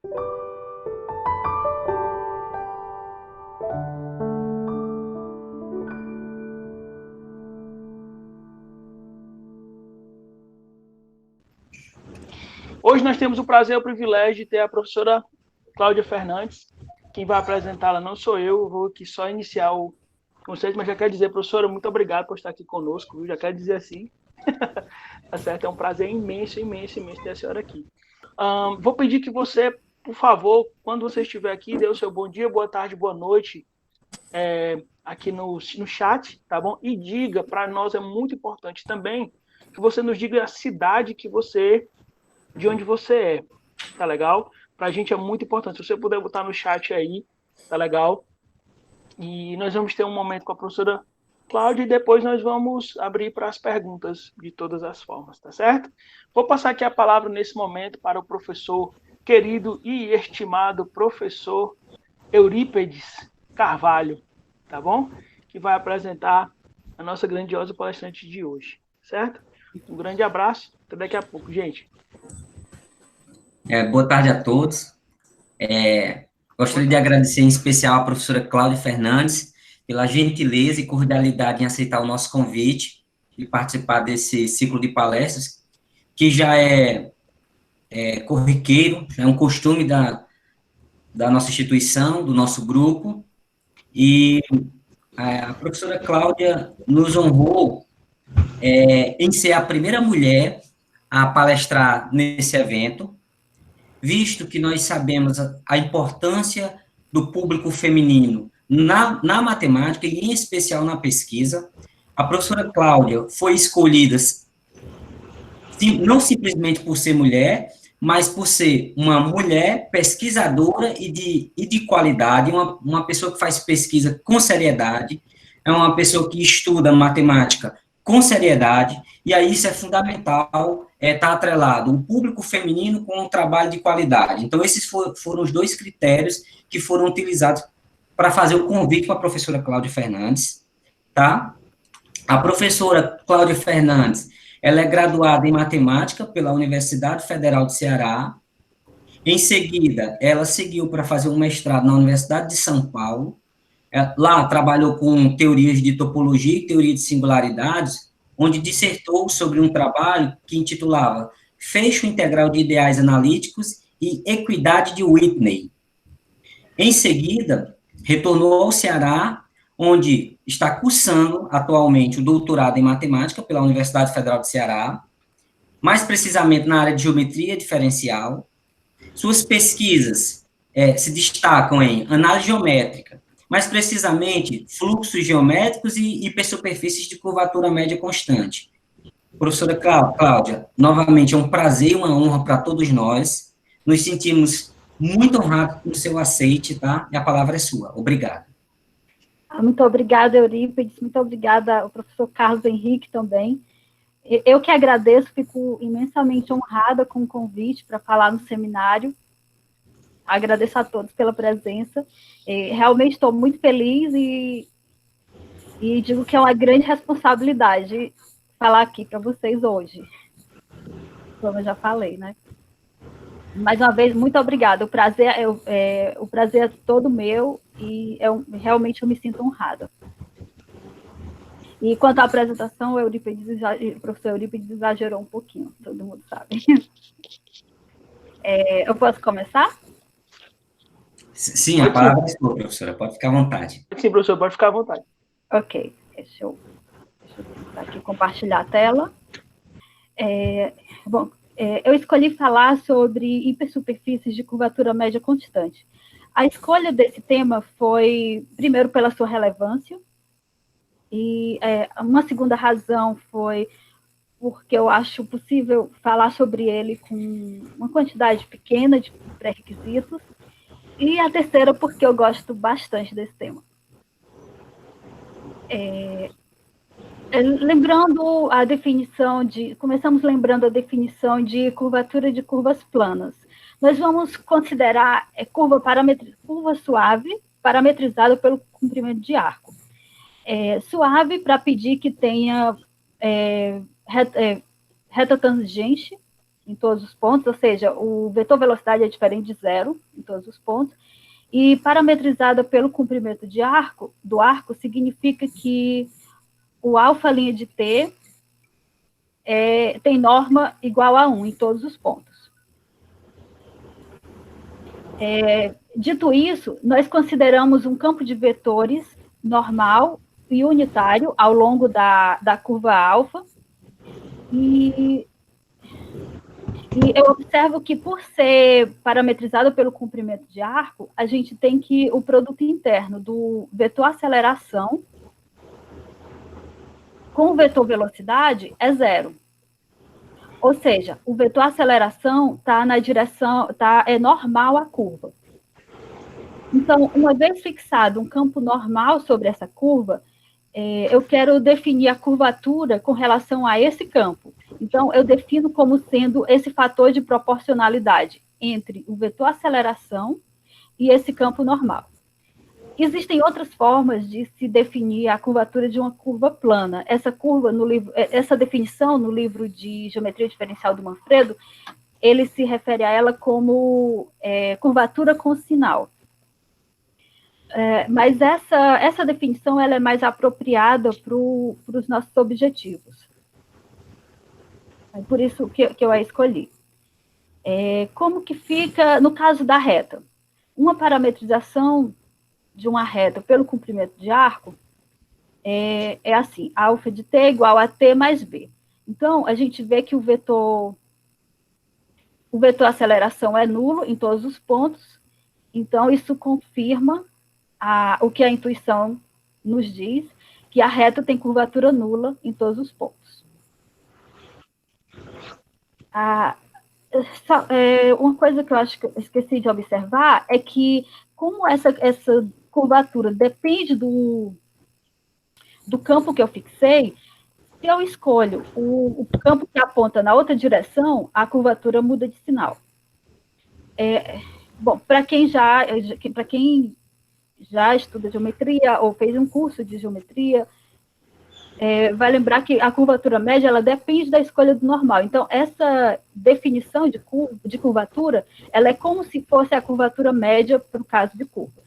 Hoje nós temos o prazer e o privilégio de ter a professora Cláudia Fernandes. Quem vai apresentá-la não sou eu vou aqui só iniciar o conceito, mas já quero dizer, professora, muito obrigado por estar aqui conosco, viu? Já quero dizer assim, tá certo? É um prazer imenso, imenso, imenso ter a senhora aqui. Vou pedir que você, por favor, quando você estiver aqui, dê o seu bom dia, boa tarde, boa noite, aqui no chat, tá bom? E diga, para nós é muito importante também, que você nos diga a cidade de onde você é, tá legal? Para a gente é muito importante. Se você puder botar no chat aí, tá legal? E nós vamos ter um momento com a professora Cláudia e depois nós vamos abrir para as perguntas de todas as formas, tá certo? Vou passar aqui a palavra nesse momento para o professor querido e estimado professor Eurípedes Carvalho, tá bom? Que vai apresentar a nossa grandiosa palestrante de hoje, certo? Um grande abraço, até daqui a pouco, gente. Boa tarde a todos. Gostaria de agradecer em especial à professora Cláudia Fernandes pela gentileza e cordialidade em aceitar o nosso convite e participar desse ciclo de palestras, que já é corriqueiro, é um costume da nossa instituição, do nosso grupo, e a professora Cláudia nos honrou em ser a primeira mulher a palestrar nesse evento, visto que nós sabemos a importância do público feminino na matemática e, em especial, na pesquisa. A professora Cláudia foi escolhida não simplesmente por ser mulher, mas por ser uma mulher pesquisadora e de qualidade, uma pessoa que faz pesquisa com seriedade, é uma pessoa que estuda matemática com seriedade, e aí isso é fundamental, tá atrelado o público feminino com um trabalho de qualidade. Então, esses foram os dois critérios que foram utilizados para fazer o convite para a professora Cláudia Fernandes, tá? A professora Cláudia Fernandes, ela é graduada em matemática pela Universidade Federal do Ceará. Em seguida, ela seguiu para fazer um mestrado na Universidade de São Paulo. Lá trabalhou com teorias de topologia e teoria de singularidades, onde dissertou sobre um trabalho que intitulava Fecho Integral de Ideais Analíticos e Equidade de Whitney. Em seguida, retornou ao Ceará, onde está cursando atualmente o doutorado em matemática pela Universidade Federal do Ceará, mais precisamente na área de geometria diferencial. Suas pesquisas se destacam em análise geométrica, mais precisamente fluxos geométricos e hipersuperfícies de curvatura média constante. Professora Cláudia, novamente é um prazer e uma honra para todos nós. Nos sentimos muito honrados com o seu aceite, tá? E a palavra é sua. Obrigado. Muito obrigada, Eurípides. Muito obrigada ao professor Carlos Henrique também. Eu que agradeço, fico imensamente honrada com o convite para falar no seminário. Agradeço a todos pela presença. Realmente estou muito feliz e digo que é uma grande responsabilidade falar aqui para vocês hoje. Como eu já falei, né? Mais uma vez, muito obrigada. O prazer é todo meu e realmente eu me sinto honrada. E quanto à apresentação, o professor Eurípides exagerou um pouquinho, todo mundo sabe. Eu posso começar? Sim, a palavra é sua, professora, pode ficar à vontade. Sim, professor, pode ficar à vontade. Ok, deixa eu tentar aqui compartilhar a tela. Eu escolhi falar sobre hipersuperfícies de curvatura média constante. A escolha desse tema foi, primeiro, pela sua relevância, e uma segunda razão foi porque eu acho possível falar sobre ele com uma quantidade pequena de pré-requisitos, e a terceira porque eu gosto bastante desse tema. Lembrando a definição começamos lembrando a definição de curvatura de curvas planas. Nós vamos considerar curva suave, parametrizada pelo comprimento de arco. Suave para pedir que tenha reta tangente, em todos os pontos, ou seja, o vetor velocidade é diferente de zero em todos os pontos, e parametrizada pelo comprimento do arco significa que o alfa' de t tem norma igual a 1 em todos os pontos. Dito isso, nós consideramos um campo de vetores normal e unitário ao longo da curva alfa, e eu observo que, por ser parametrizado pelo comprimento de arco, a gente tem que o produto interno do vetor aceleração com o vetor velocidade é zero. Ou seja, o vetor aceleração está na direção, é normal à curva. Então, uma vez fixado um campo normal sobre essa curva, eu quero definir a curvatura com relação a esse campo. Então, eu defino como sendo esse fator de proporcionalidade entre o vetor aceleração e esse campo normal. Existem outras formas de se definir a curvatura de uma curva plana. Essa definição no livro de Geometria Diferencial do Manfredo, ele se refere a ela como curvatura com sinal. Mas essa definição ela é mais apropriada para os nossos objetivos. É por isso que eu a escolhi. Como que fica no caso da reta? Uma parametrização de uma reta pelo comprimento de arco é assim, alfa de t igual a t mais b. Então, a gente vê que o vetor aceleração é nulo em todos os pontos, então isso confirma o que a intuição nos diz, que a reta tem curvatura nula em todos os pontos. Uma coisa que eu acho que eu esqueci de observar é que, como essa curvatura depende do campo que eu fixei, se eu escolho o campo que aponta na outra direção, a curvatura muda de sinal. Bom, para quem já estuda geometria ou fez um curso de geometria, vai lembrar que a curvatura média ela depende da escolha do normal. Então, essa definição de curvatura, ela é como se fosse a curvatura média para o caso de curvas.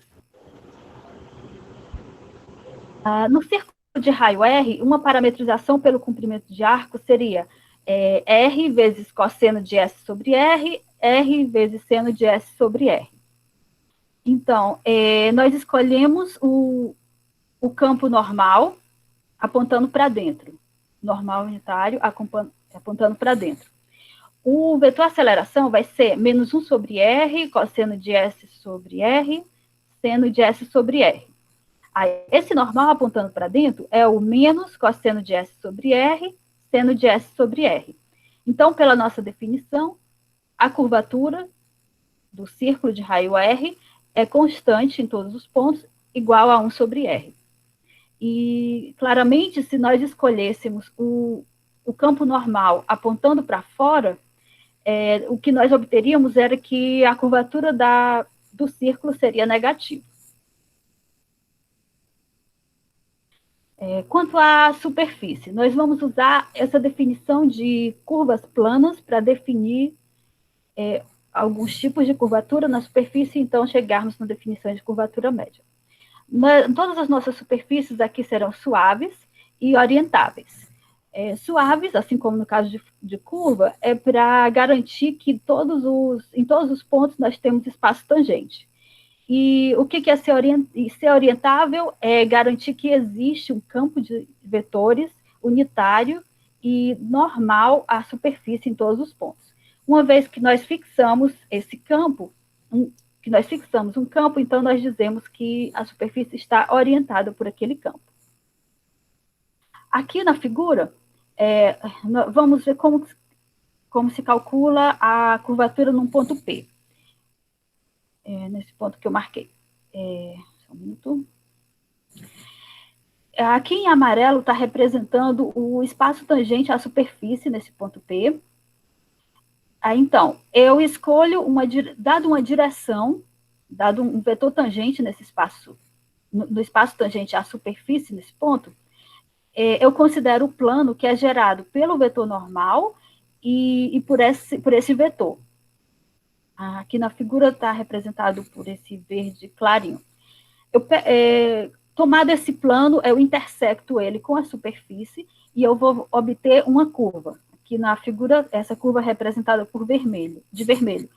No círculo de raio R, uma parametrização pelo comprimento de arco seria R vezes cosseno de S sobre R, R vezes seno de S sobre R. Então, nós escolhemos o campo normal apontando para dentro. Normal unitário apontando para dentro. O vetor aceleração vai ser menos 1 sobre R, cosseno de S sobre R, seno de S sobre R. Aí, esse normal apontando para dentro é o menos cosseno de S sobre R, seno de S sobre R. Então, pela nossa definição, a curvatura do círculo de raio R é constante em todos os pontos, igual a 1 sobre R. E, claramente, se nós escolhêssemos o campo normal apontando para fora, o que nós obteríamos era que a curvatura do círculo seria negativa. Quanto à superfície, nós vamos usar essa definição de curvas planas para definir alguns tipos de curvatura na superfície, então chegarmos na definição de curvatura média. Todas as nossas superfícies aqui serão suaves e orientáveis. Suaves, assim como no caso de curva, é para garantir que em todos os pontos nós temos espaço tangente. E o que é ser orientável? É garantir que existe um campo de vetores unitário e normal à superfície em todos os pontos. Uma vez que nós fixamos esse campo, um campo, então nós dizemos que a superfície está orientada por aquele campo. Aqui na figura, vamos ver como se calcula a curvatura num ponto P. Nesse ponto que eu marquei. Só um minuto. Aqui em amarelo está representando o espaço tangente à superfície nesse ponto P. Então, eu escolho, dado uma direção, dado um vetor tangente nesse espaço, no espaço tangente à superfície nesse ponto, eu considero o plano que é gerado pelo vetor normal e por esse vetor. Aqui na figura está representado por esse verde clarinho. Tomado esse plano, eu intersecto ele com a superfície e eu vou obter uma curva. Aqui na figura, essa curva é representada de vermelho.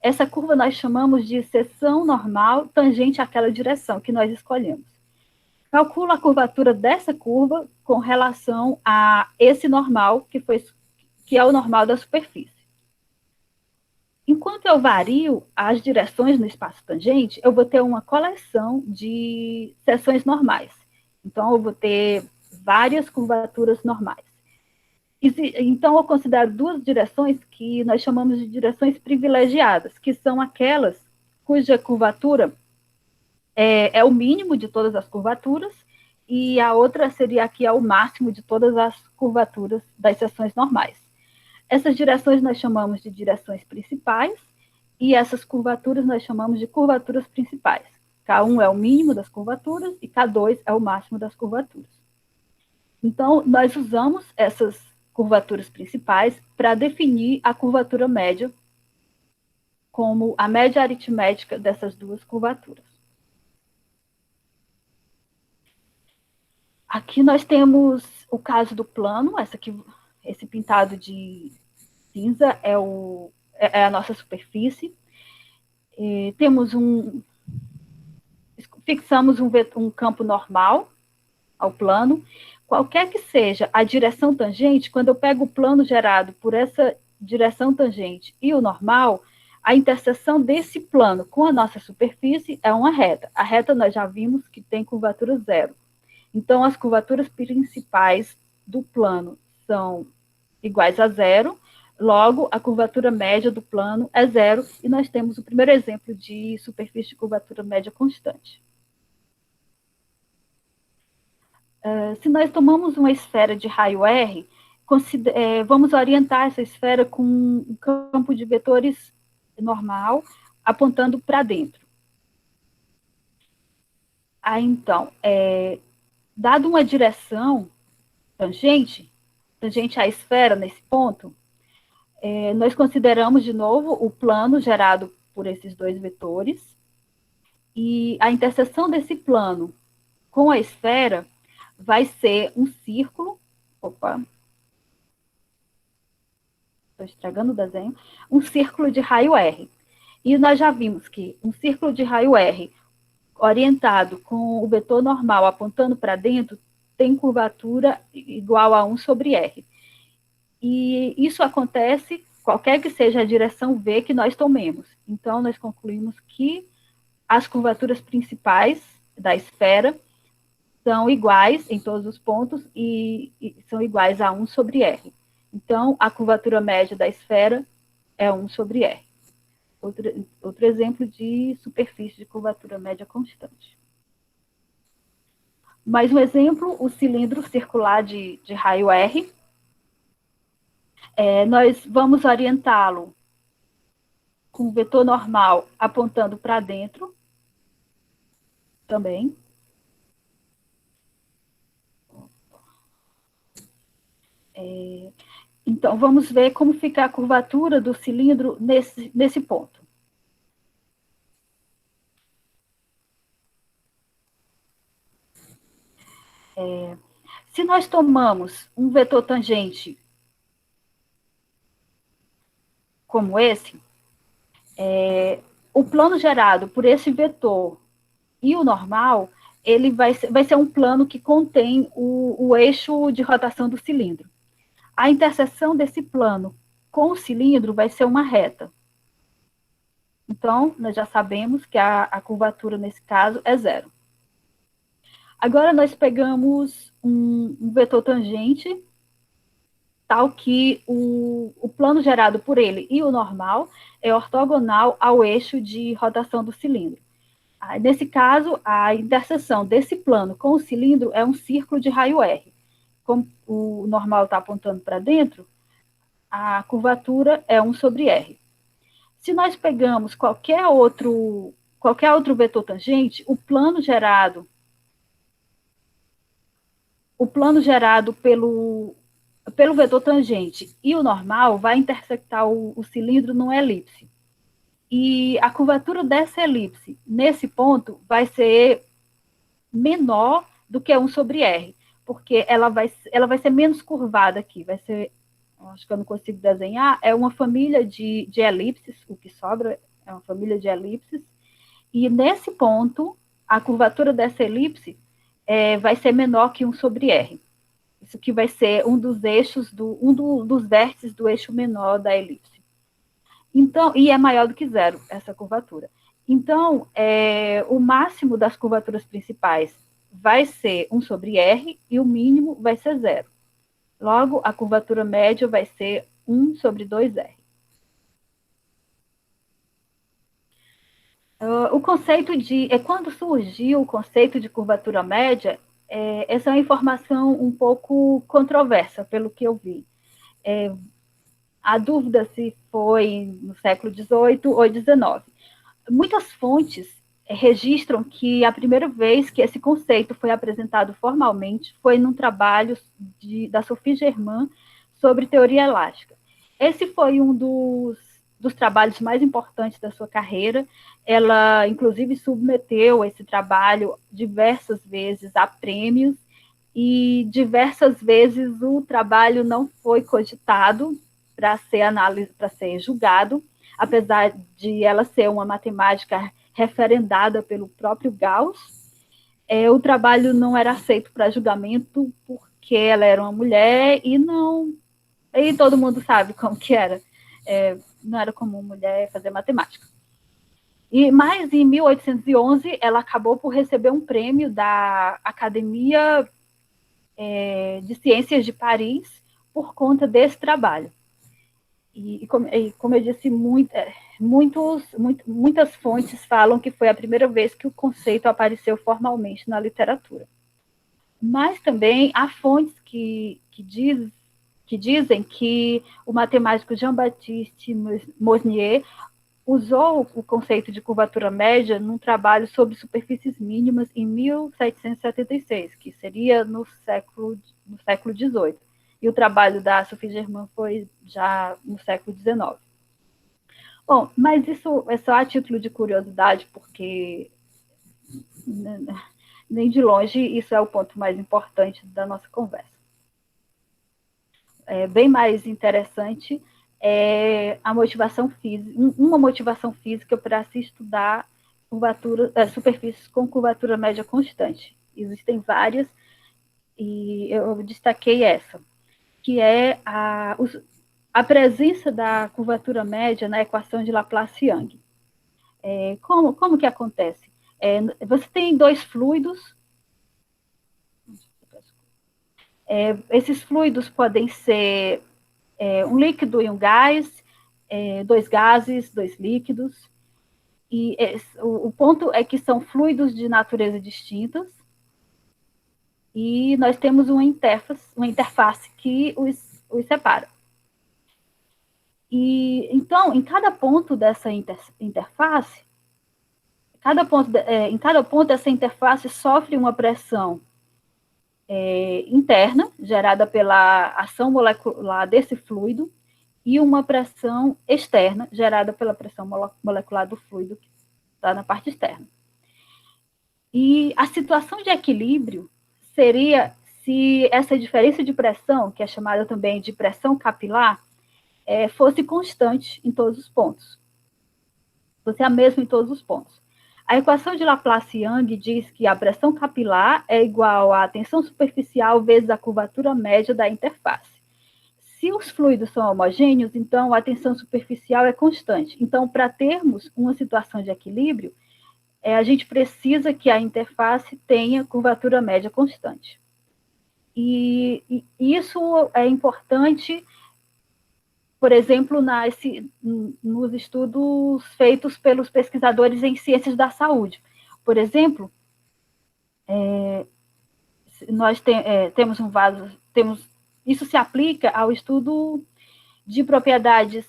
Essa curva nós chamamos de seção normal tangente àquela direção que nós escolhemos. Calculo a curvatura dessa curva com relação a esse normal, que é o normal da superfície. Enquanto eu vario as direções no espaço tangente, eu vou ter uma coleção de seções normais. Então, eu vou ter várias curvaturas normais. Então, eu considero duas direções que nós chamamos de direções privilegiadas, que são aquelas cuja curvatura é o mínimo de todas as curvaturas, e a outra seria aqui o máximo de todas as curvaturas das seções normais. Essas direções nós chamamos de direções principais, e essas curvaturas nós chamamos de curvaturas principais. K1 é o mínimo das curvaturas, e K2 é o máximo das curvaturas. Então, nós usamos essas curvaturas principais para definir a curvatura média, como a média aritmética dessas duas curvaturas. Aqui nós temos o caso do plano, esse pintado de cinza é a nossa superfície. Fixamos um campo normal ao plano. Qualquer que seja a direção tangente, quando eu pego o plano gerado por essa direção tangente e o normal, a interseção desse plano com a nossa superfície é uma reta. A reta nós já vimos que tem curvatura zero. Então, as curvaturas principais do plano são iguais a zero, logo, a curvatura média do plano é zero, e nós temos o primeiro exemplo de superfície de curvatura média constante. Se nós tomamos uma esfera de raio R, vamos orientar essa esfera com um campo de vetores normal, apontando para dentro. Então, dado uma direção tangente à esfera nesse ponto, nós consideramos de novo o plano gerado por esses dois vetores, e a interseção desse plano com a esfera vai ser um círculo, estou estragando o desenho, um círculo de raio R. E nós já vimos que um círculo de raio R orientado com o vetor normal apontando para dentro tem curvatura igual a 1 sobre R. E isso acontece qualquer que seja a direção V que nós tomemos. Então, nós concluímos que as curvaturas principais da esfera são iguais em todos os pontos e são iguais a 1 sobre R. Então, a curvatura média da esfera é 1 sobre R. Outro exemplo de superfície de curvatura média constante. Mais um exemplo, o cilindro circular de raio R. Nós vamos orientá-lo com o vetor normal apontando para dentro também. Então, vamos ver como fica a curvatura do cilindro nesse ponto. Se nós tomamos um vetor tangente como esse, o plano gerado por esse vetor e o normal, ele vai ser um plano que contém o eixo de rotação do cilindro. A interseção desse plano com o cilindro vai ser uma reta. Então, nós já sabemos que a curvatura, nesse caso, é zero. Agora, nós pegamos um vetor tangente, tal que o plano gerado por ele e o normal é ortogonal ao eixo de rotação do cilindro. Nesse caso, a interseção desse plano com o cilindro é um círculo de raio R. Como o normal está apontando para dentro, a curvatura é 1 sobre R. Se nós pegamos qualquer outro vetor tangente, o plano gerado pelo vetor tangente e o normal, vai intersectar o cilindro numa elipse. E a curvatura dessa elipse, nesse ponto, vai ser menor do que 1 sobre R, porque ela vai ser menos curvada aqui, vai ser, acho que eu não consigo desenhar, é uma família de elipses, o que sobra é uma família de elipses, e nesse ponto, a curvatura dessa elipse vai ser menor que 1 sobre R. Isso que vai ser um dos eixos, dos vértices do eixo menor da elipse. Então, e é maior do que zero, essa curvatura. Então, o máximo das curvaturas principais vai ser 1 sobre R e o mínimo vai ser zero. Logo, a curvatura média vai ser 1 sobre 2R. O conceito quando surgiu o conceito de curvatura média, essa é uma informação um pouco controversa, pelo que eu vi. A dúvida se foi no século XVIII ou XIX. Muitas fontes registram que a primeira vez que esse conceito foi apresentado formalmente foi num trabalho da Sophie Germain sobre teoria elástica. Esse foi um dos trabalhos mais importantes da sua carreira. Ela, inclusive, submeteu esse trabalho diversas vezes a prêmios e diversas vezes o trabalho não foi cogitado para ser julgado, apesar de ela ser uma matemática referendada pelo próprio Gauss. O trabalho não era aceito para julgamento porque ela era uma mulher e todo mundo sabe como que era. Não era comum mulher fazer matemática. Mas em 1811 ela acabou por receber um prêmio da Academia de Ciências de Paris por conta desse trabalho. E como eu disse, muitas fontes falam que foi a primeira vez que o conceito apareceu formalmente na literatura. Mas também há fontes que dizem que o matemático Jean-Baptiste Monnier usou o conceito de curvatura média num trabalho sobre superfícies mínimas em 1776, que seria no século XVIII. E o trabalho da Sophie Germain foi já no século XIX. Bom, mas isso é só a título de curiosidade, porque nem de longe isso é o ponto mais importante da nossa conversa. Bem mais interessante a motivação física, uma motivação física para se estudar superfícies com curvatura média constante. Existem várias, e eu destaquei essa, que é a presença da curvatura média na equação de Laplace-Young. Como que acontece? Você tem dois fluidos. Esses fluidos podem ser um líquido e um gás, dois gases, dois líquidos. E o ponto é que são fluidos de natureza distintas. E nós temos uma interface que os separa. E, então, em cada ponto dessa interface, em cada ponto essa interface sofre uma pressão interna, gerada pela ação molecular desse fluido, e uma pressão externa, gerada pela pressão molecular do fluido, que está na parte externa. E a situação de equilíbrio seria se essa diferença de pressão, que é chamada também de pressão capilar, fosse constante em todos os pontos. Fosse a mesma em todos os pontos. A equação de Laplace-Young diz que a pressão capilar é igual à tensão superficial vezes a curvatura média da interface. Se os fluidos são homogêneos, então a tensão superficial é constante. Então, para termos uma situação de equilíbrio, a gente precisa que a interface tenha curvatura média constante. E isso é importante, por exemplo, nos estudos feitos pelos pesquisadores em ciências da saúde. Por exemplo, nós temos isso se aplica ao estudo de propriedades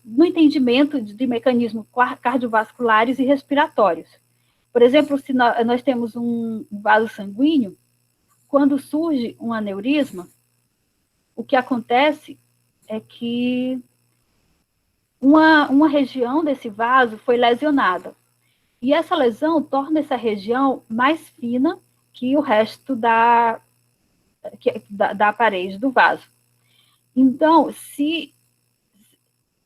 no entendimento de mecanismos cardiovasculares e respiratórios. Por exemplo, se nós temos um vaso sanguíneo, quando surge um aneurisma, o que acontece é que uma região desse vaso foi lesionada. E essa lesão torna essa região mais fina que o resto da parede do vaso. Então,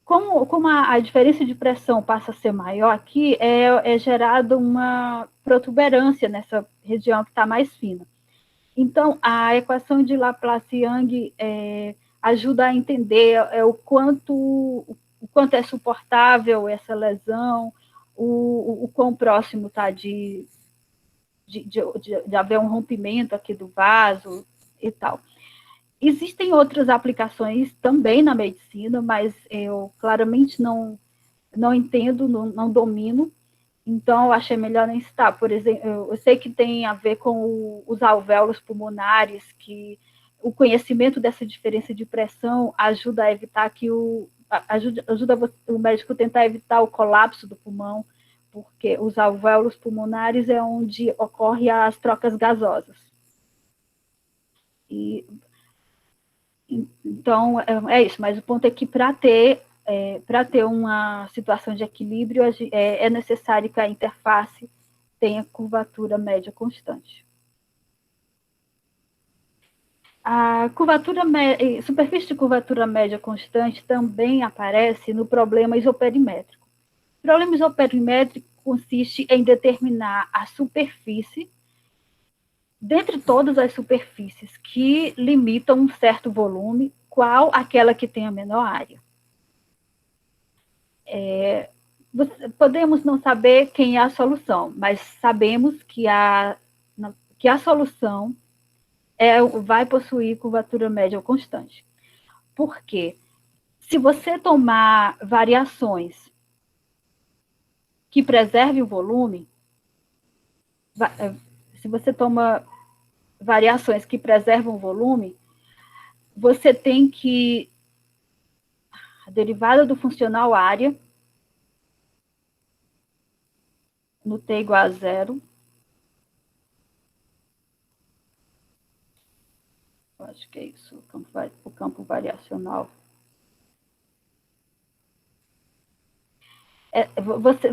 como a diferença de pressão passa a ser maior aqui, é gerada uma protuberância nessa região que está mais fina. Então, a equação de Laplace-Young ajuda a entender o quanto é suportável essa lesão, o quão próximo está de haver um rompimento aqui do vaso e tal. Existem outras aplicações também na medicina, mas eu claramente não entendo, não domino, então eu achei melhor nem citar. Por exemplo, eu sei que tem a ver com os alvéolos pulmonares, que o conhecimento dessa diferença de pressão ajuda a evitar que ajuda o médico a tentar evitar o colapso do pulmão, porque os alvéolos pulmonares é onde ocorrem as trocas gasosas. Então, é isso, mas o ponto é que para ter uma situação de equilíbrio, é necessário que a interface tenha curvatura média constante. A superfície de curvatura média constante também aparece no problema isoperimétrico. O problema isoperimétrico consiste em determinar a superfície, dentre todas as superfícies que limitam um certo volume, qual aquela que tem a menor área. Podemos não saber quem é a solução, mas sabemos que a solução vai possuir curvatura média constante. Por quê? Se você tomar variações que preservem o volume, se você toma variações que preservam o volume, você tem que a derivada do funcional área no t igual a 0. Eu acho que é isso, o campo variacional.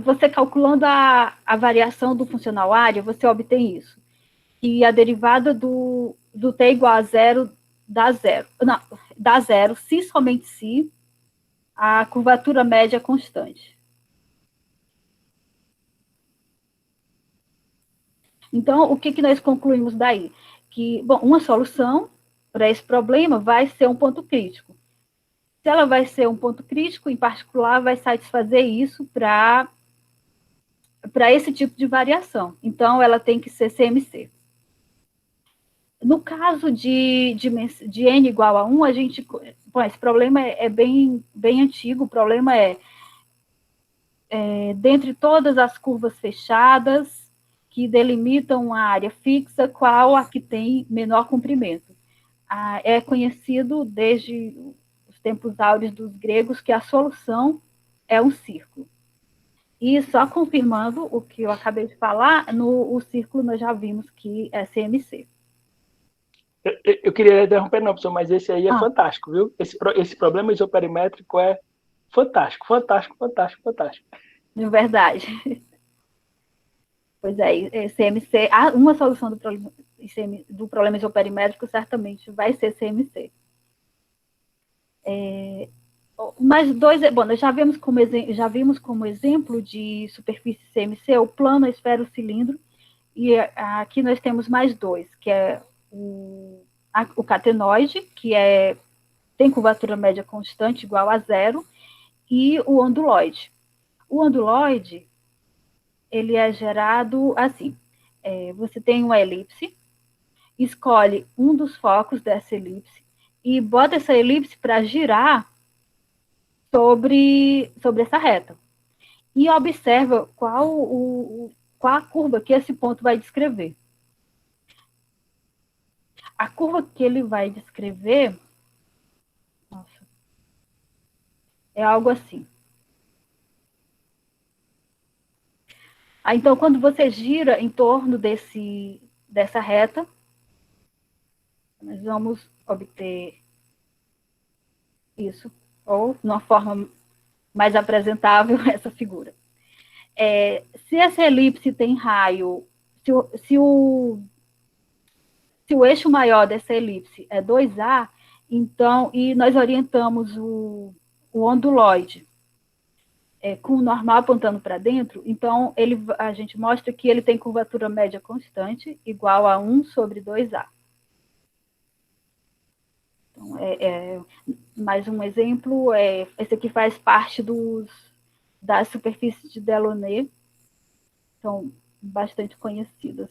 Você calculando a variação do funcional área, você obtém isso. E a derivada do t igual a 0 dá 0. Não, dá 0 se somente se a curvatura média é constante. Então, o que nós concluímos daí? Que, bom, uma solução para esse problema vai ser um ponto crítico. Se ela vai ser um ponto crítico, em particular, vai satisfazer isso para esse tipo de variação. Então, ela tem que ser CMC. No caso de n igual a 1, a gente... Bom, esse problema é bem antigo. O problema dentre todas as curvas fechadas que delimitam a área fixa, qual a que tem menor comprimento? É conhecido desde os tempos áureos dos gregos que a solução é um círculo. E só confirmando o que eu acabei de falar, o círculo nós já vimos que é CMC. Eu queria interromper, não, professor, mas esse aí é fantástico, viu? Esse problema isoperimétrico é fantástico, fantástico, fantástico, fantástico. De verdade. Pois é, CMC, uma solução do problema isoperimétrico certamente vai ser CMC. Mas nós já vimos como exemplo de superfície CMC o plano, a esfera, o cilindro, e aqui nós temos mais dois, que é o catenoide, que tem curvatura média constante igual a 0, e o onduloide. O onduloide, ele é gerado assim, você tem uma elipse, escolhe um dos focos dessa elipse e bota essa elipse para girar sobre essa reta. E observa qual a curva que esse ponto vai descrever. A curva que ele vai descrever é algo assim. Então, quando você gira em torno dessa reta, nós vamos obter Isso. Ou, de uma forma mais apresentável, essa figura. Se essa elipse tem raio, se o eixo maior dessa elipse é 2A, então, e nós orientamos o onduloide com o normal apontando para dentro, então a gente mostra que ele tem curvatura média constante, igual a 1 sobre 2A. Então, mais um exemplo, esse aqui faz parte das superfícies de Delaunay, são bastante conhecidas.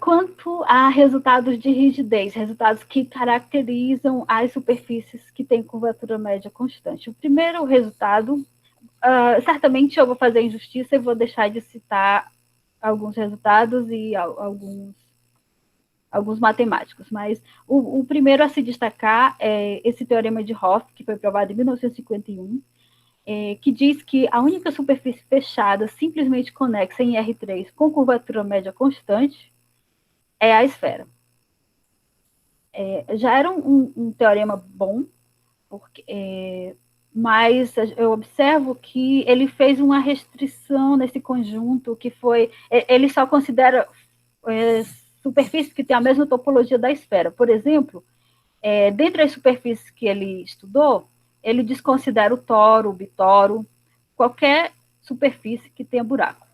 Quanto a resultados de rigidez, resultados que caracterizam as superfícies que têm curvatura média constante. O primeiro resultado, certamente eu vou fazer injustiça e vou deixar de citar alguns resultados e alguns matemáticos, mas o primeiro a se destacar é esse teorema de Hopf, que foi provado em 1951, que diz que a única superfície fechada simplesmente conexa em R3 com curvatura média constante é a esfera. Já era um teorema bom, mas eu observo que ele fez uma restrição nesse conjunto, que foi, ele só considera superfícies que têm a mesma topologia da esfera. Por exemplo, dentre as superfícies que ele estudou, ele desconsidera o toro, o bitoro, qualquer superfície que tenha buraco.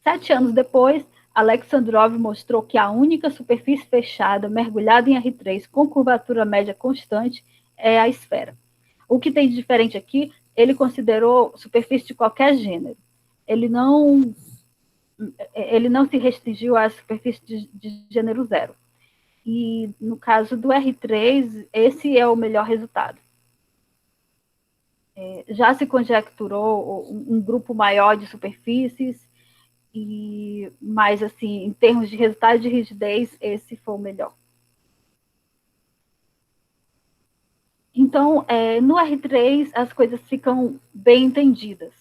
Sete anos depois, Alexandrov mostrou que a única superfície fechada mergulhada em R3 com curvatura média constante é a esfera. O que tem de diferente aqui, ele considerou superfície de qualquer gênero. Ele não se restringiu à superfície de gênero zero. E no caso do R3, esse é o melhor resultado. Já se conjecturou um grupo maior de superfícies, mas, assim, em termos de resultado de rigidez, esse foi o melhor. Então, no R3, as coisas ficam bem entendidas.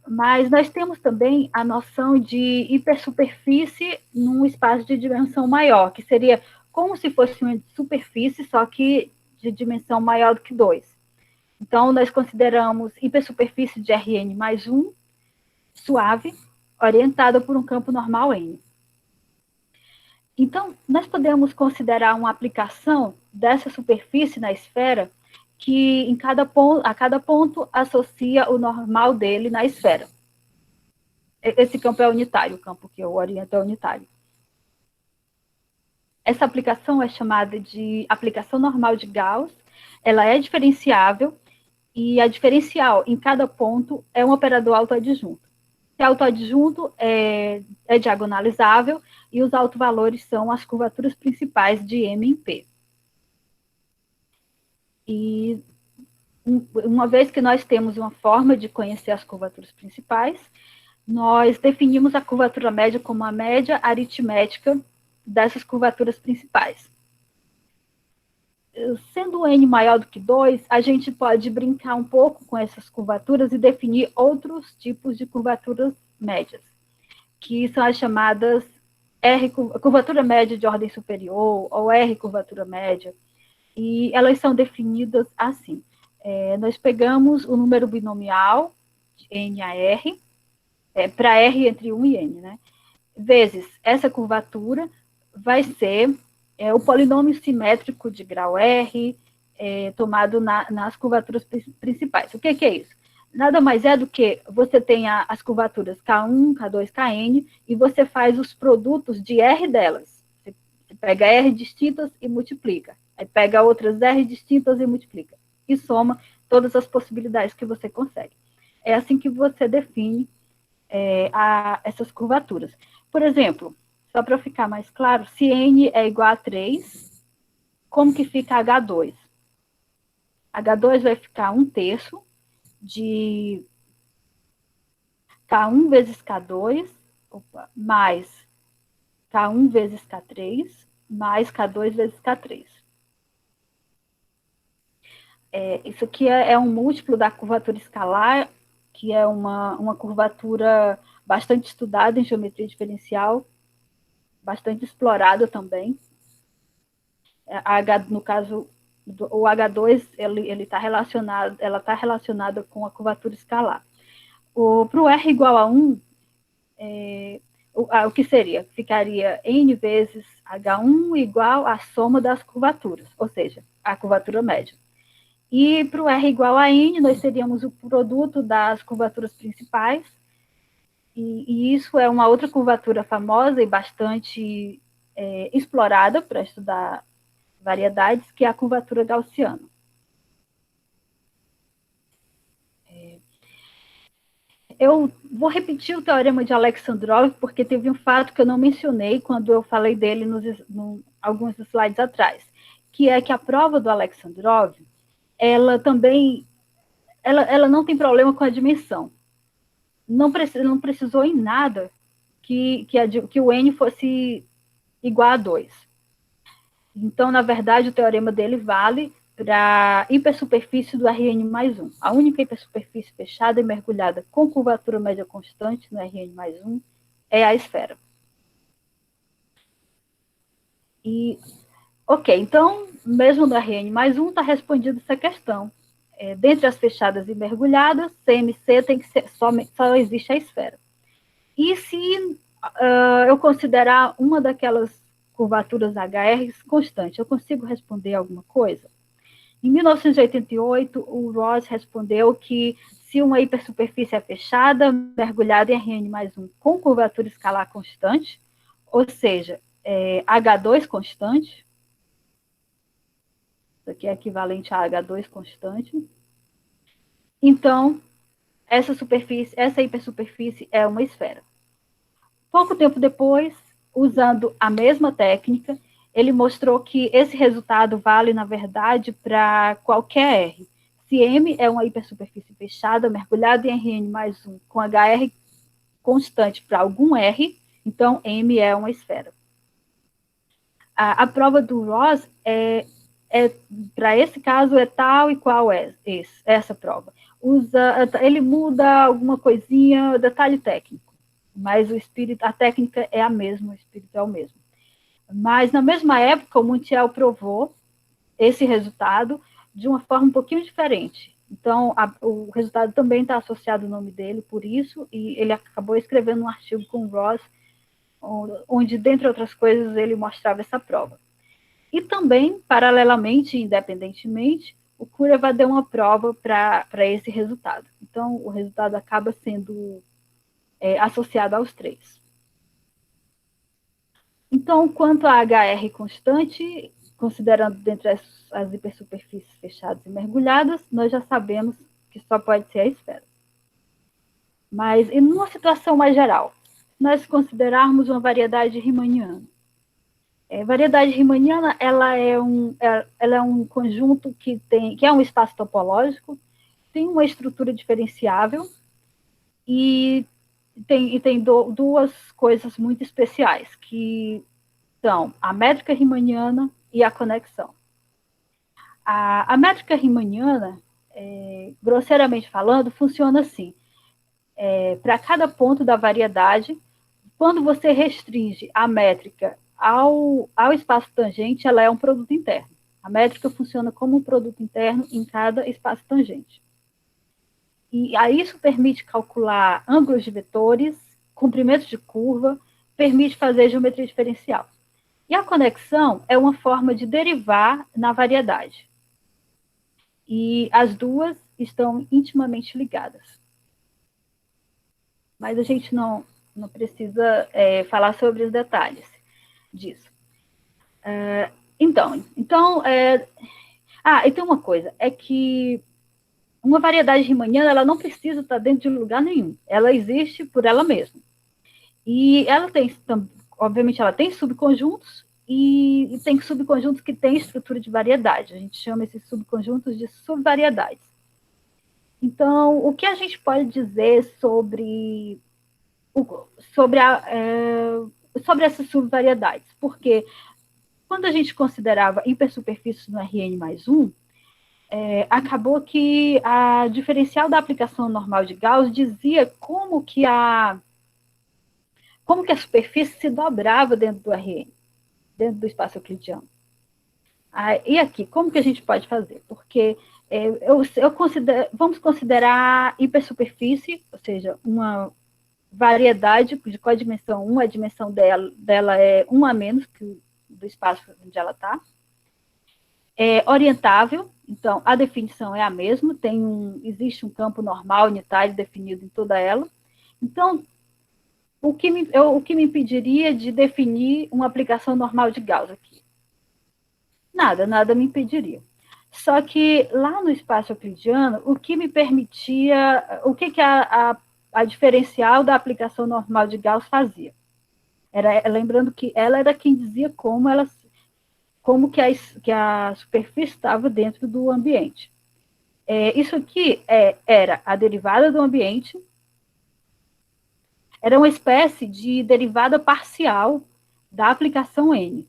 Mas nós temos também a noção de hipersuperfície num espaço de dimensão maior, que seria como se fosse uma superfície, só que de dimensão maior do que 2. Então, nós consideramos hipersuperfície de Rn mais 1, suave, orientada por um campo normal N. Então, nós podemos considerar uma aplicação dessa superfície na esfera que a cada ponto associa o normal dele na esfera. Esse campo é unitário, o campo que eu oriento é unitário. Essa aplicação é chamada de aplicação normal de Gauss, ela é diferenciável, e a diferencial em cada ponto é um operador autoadjunto. Esse autoadjunto é diagonalizável, e os autovalores são as curvaturas principais de M em P. E uma vez que nós temos uma forma de conhecer as curvaturas principais, nós definimos a curvatura média como a média aritmética dessas curvaturas principais. Sendo o N maior do que 2, a gente pode brincar um pouco com essas curvaturas e definir outros tipos de curvaturas médias, que são as chamadas curvatura média de ordem superior, ou R curvatura média, e elas são definidas assim. Nós pegamos o número binomial, de N a R, para R entre 1 e N, né? Vezes essa curvatura vai ser o polinômio simétrico de grau R, tomado nas curvaturas principais. O que é isso? Nada mais é do que você tem as curvaturas K1, K2, Kn, e você faz os produtos de R delas. Você pega R distintas e multiplica. Aí pega outras R distintas e multiplica. E soma todas as possibilidades que você consegue. É assim que você define essas curvaturas. Por exemplo, só para ficar mais claro, se N é igual a 3, como que fica H2? H2 vai ficar 1/3 de K1 vezes K2, mais K1 vezes K3, mais K2 vezes K3. Isso aqui é um múltiplo da curvatura escalar, que é uma curvatura bastante estudada em geometria diferencial, bastante explorada também. No caso, o H2, ela está relacionada com a curvatura escalar. Para o R igual a 1, o que seria? Ficaria N vezes H1 igual à soma das curvaturas, ou seja, a curvatura média. E para o R igual a N, nós teríamos o produto das curvaturas principais, e isso é uma outra curvatura famosa e bastante explorada para estudar variedades, que é a curvatura gaussiana. Eu vou repetir o teorema de Alexandrov, porque teve um fato que eu não mencionei quando eu falei dele alguns slides atrás, que é que a prova do Alexandrov, ela também, ela não tem problema com a dimensão. Não precisou em nada que o N fosse igual a 2. Então, na verdade, o teorema dele vale para a hipersuperfície do Rn mais 1. A única hipersuperfície fechada e mergulhada com curvatura média constante no Rn mais 1 é a esfera. Ok, então, mesmo no Rn mais 1, está respondida essa questão. Dentre as fechadas e mergulhadas, CMC tem que ser, só existe a esfera. E se eu considerar uma daquelas curvaturas HR constante, eu consigo responder alguma coisa? Em 1988, o Ross respondeu que se uma hipersuperfície é fechada, mergulhada em Rn mais 1 com curvatura escalar constante, ou seja, H2 constante, isso aqui é equivalente a H2 constante, então essa hipersuperfície é uma esfera. Pouco tempo depois, usando a mesma técnica, ele mostrou que esse resultado vale, na verdade, para qualquer R. Se M é uma hipersuperfície fechada, mergulhada em Rn mais 1, com HR constante para algum R, então M é uma esfera. A prova do Ross para esse caso, é tal e qual é essa prova. Ele muda alguma coisinha, detalhe técnico, mas a técnica é a mesma, o espírito é o mesmo. Mas, na mesma época, o Montiel provou esse resultado de uma forma um pouquinho diferente. Então, o resultado também está associado ao nome dele, por isso, e ele acabou escrevendo um artigo com o Ross, onde, dentre outras coisas, ele mostrava essa prova. E também, paralelamente e independentemente, o Kurevac deu uma prova para esse resultado. Então, o resultado acaba sendo associado aos três. Então, quanto a HR constante, considerando dentre as hipersuperfícies fechadas e mergulhadas, nós já sabemos que só pode ser a esfera. Mas, em uma situação mais geral, nós considerarmos uma variedade riemanniana. Variedade riemanniana, ela é um conjunto que é um espaço topológico, tem uma estrutura diferenciável e tem duas coisas muito especiais, que são a métrica riemanniana e a conexão. A métrica riemanniana, grosseiramente falando, funciona assim. Para cada ponto da variedade, quando você restringe a métrica ao espaço tangente, ela é um produto interno. A métrica funciona como um produto interno em cada espaço tangente. E aí isso permite calcular ângulos de vetores, comprimentos de curva, permite fazer geometria diferencial. E a conexão é uma forma de derivar na variedade. E as duas estão intimamente ligadas. Mas a gente não precisa falar sobre os detalhes disso. E tem uma coisa, é que uma variedade riemanniana, ela não precisa estar dentro de lugar nenhum, ela existe por ela mesma. E ela tem, obviamente, ela tem subconjuntos, e tem subconjuntos que têm estrutura de variedade, a gente chama esses subconjuntos de subvariedades. Então, o que a gente pode dizer sobre essas subvariedades? Porque quando a gente considerava hipersuperfícies no Rn mais 1, acabou que a diferencial da aplicação normal de Gauss dizia como que como que a superfície se dobrava dentro do RN, dentro do espaço euclidiano. E aqui, como que a gente pode fazer? Porque vamos considerar hipersuperfície, ou seja, uma variedade de qual a dimensão 1, a dimensão dela é 1 a menos que do espaço onde ela está. É orientável, então a definição é a mesma, existe um campo normal unitário definido em toda ela. Então, o que me impediria de definir uma aplicação normal de Gauss aqui? Nada me impediria. Só que lá no espaço euclidiano, o que me permitia, o que a diferencial da aplicação normal de Gauss fazia? Lembrando que ela era quem dizia como que a superfície estava dentro do ambiente. Isso aqui era a derivada do ambiente, era uma espécie de derivada parcial da aplicação N.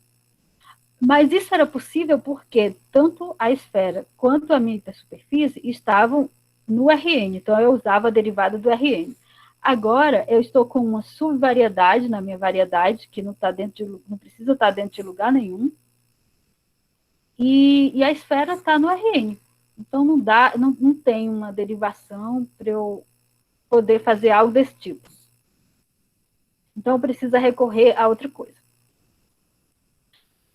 Mas isso era possível porque tanto a esfera quanto a minha hipersuperfície estavam no Rn, então eu usava a derivada do Rn. Agora, eu estou com uma subvariedade na minha variedade, que não precisa estar dentro de lugar nenhum, e a esfera está no Rn. Então, não tem uma derivação para eu poder fazer algo desse tipo. Então, precisa recorrer a outra coisa.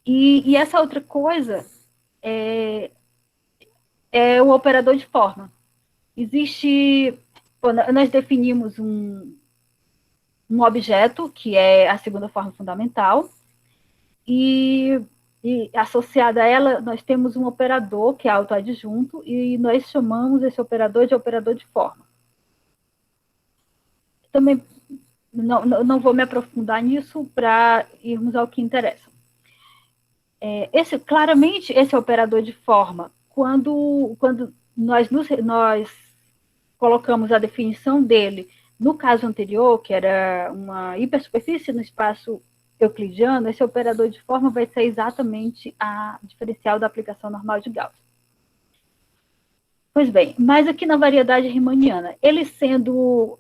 E essa outra coisa é o operador de forma. Nós definimos um objeto, que é a segunda forma fundamental, e associada a ela, nós temos um operador, que é autoadjunto, e nós chamamos esse operador de operador de forma. Também não vou me aprofundar nisso para irmos ao que interessa. Claramente, esse operador de forma, quando nós colocamos a definição dele no caso anterior, que era uma hipersuperfície no espaço euclidiano, esse operador de forma vai ser exatamente a diferencial da aplicação normal de Gauss. Pois bem, mas aqui na variedade riemanniana, ele sendo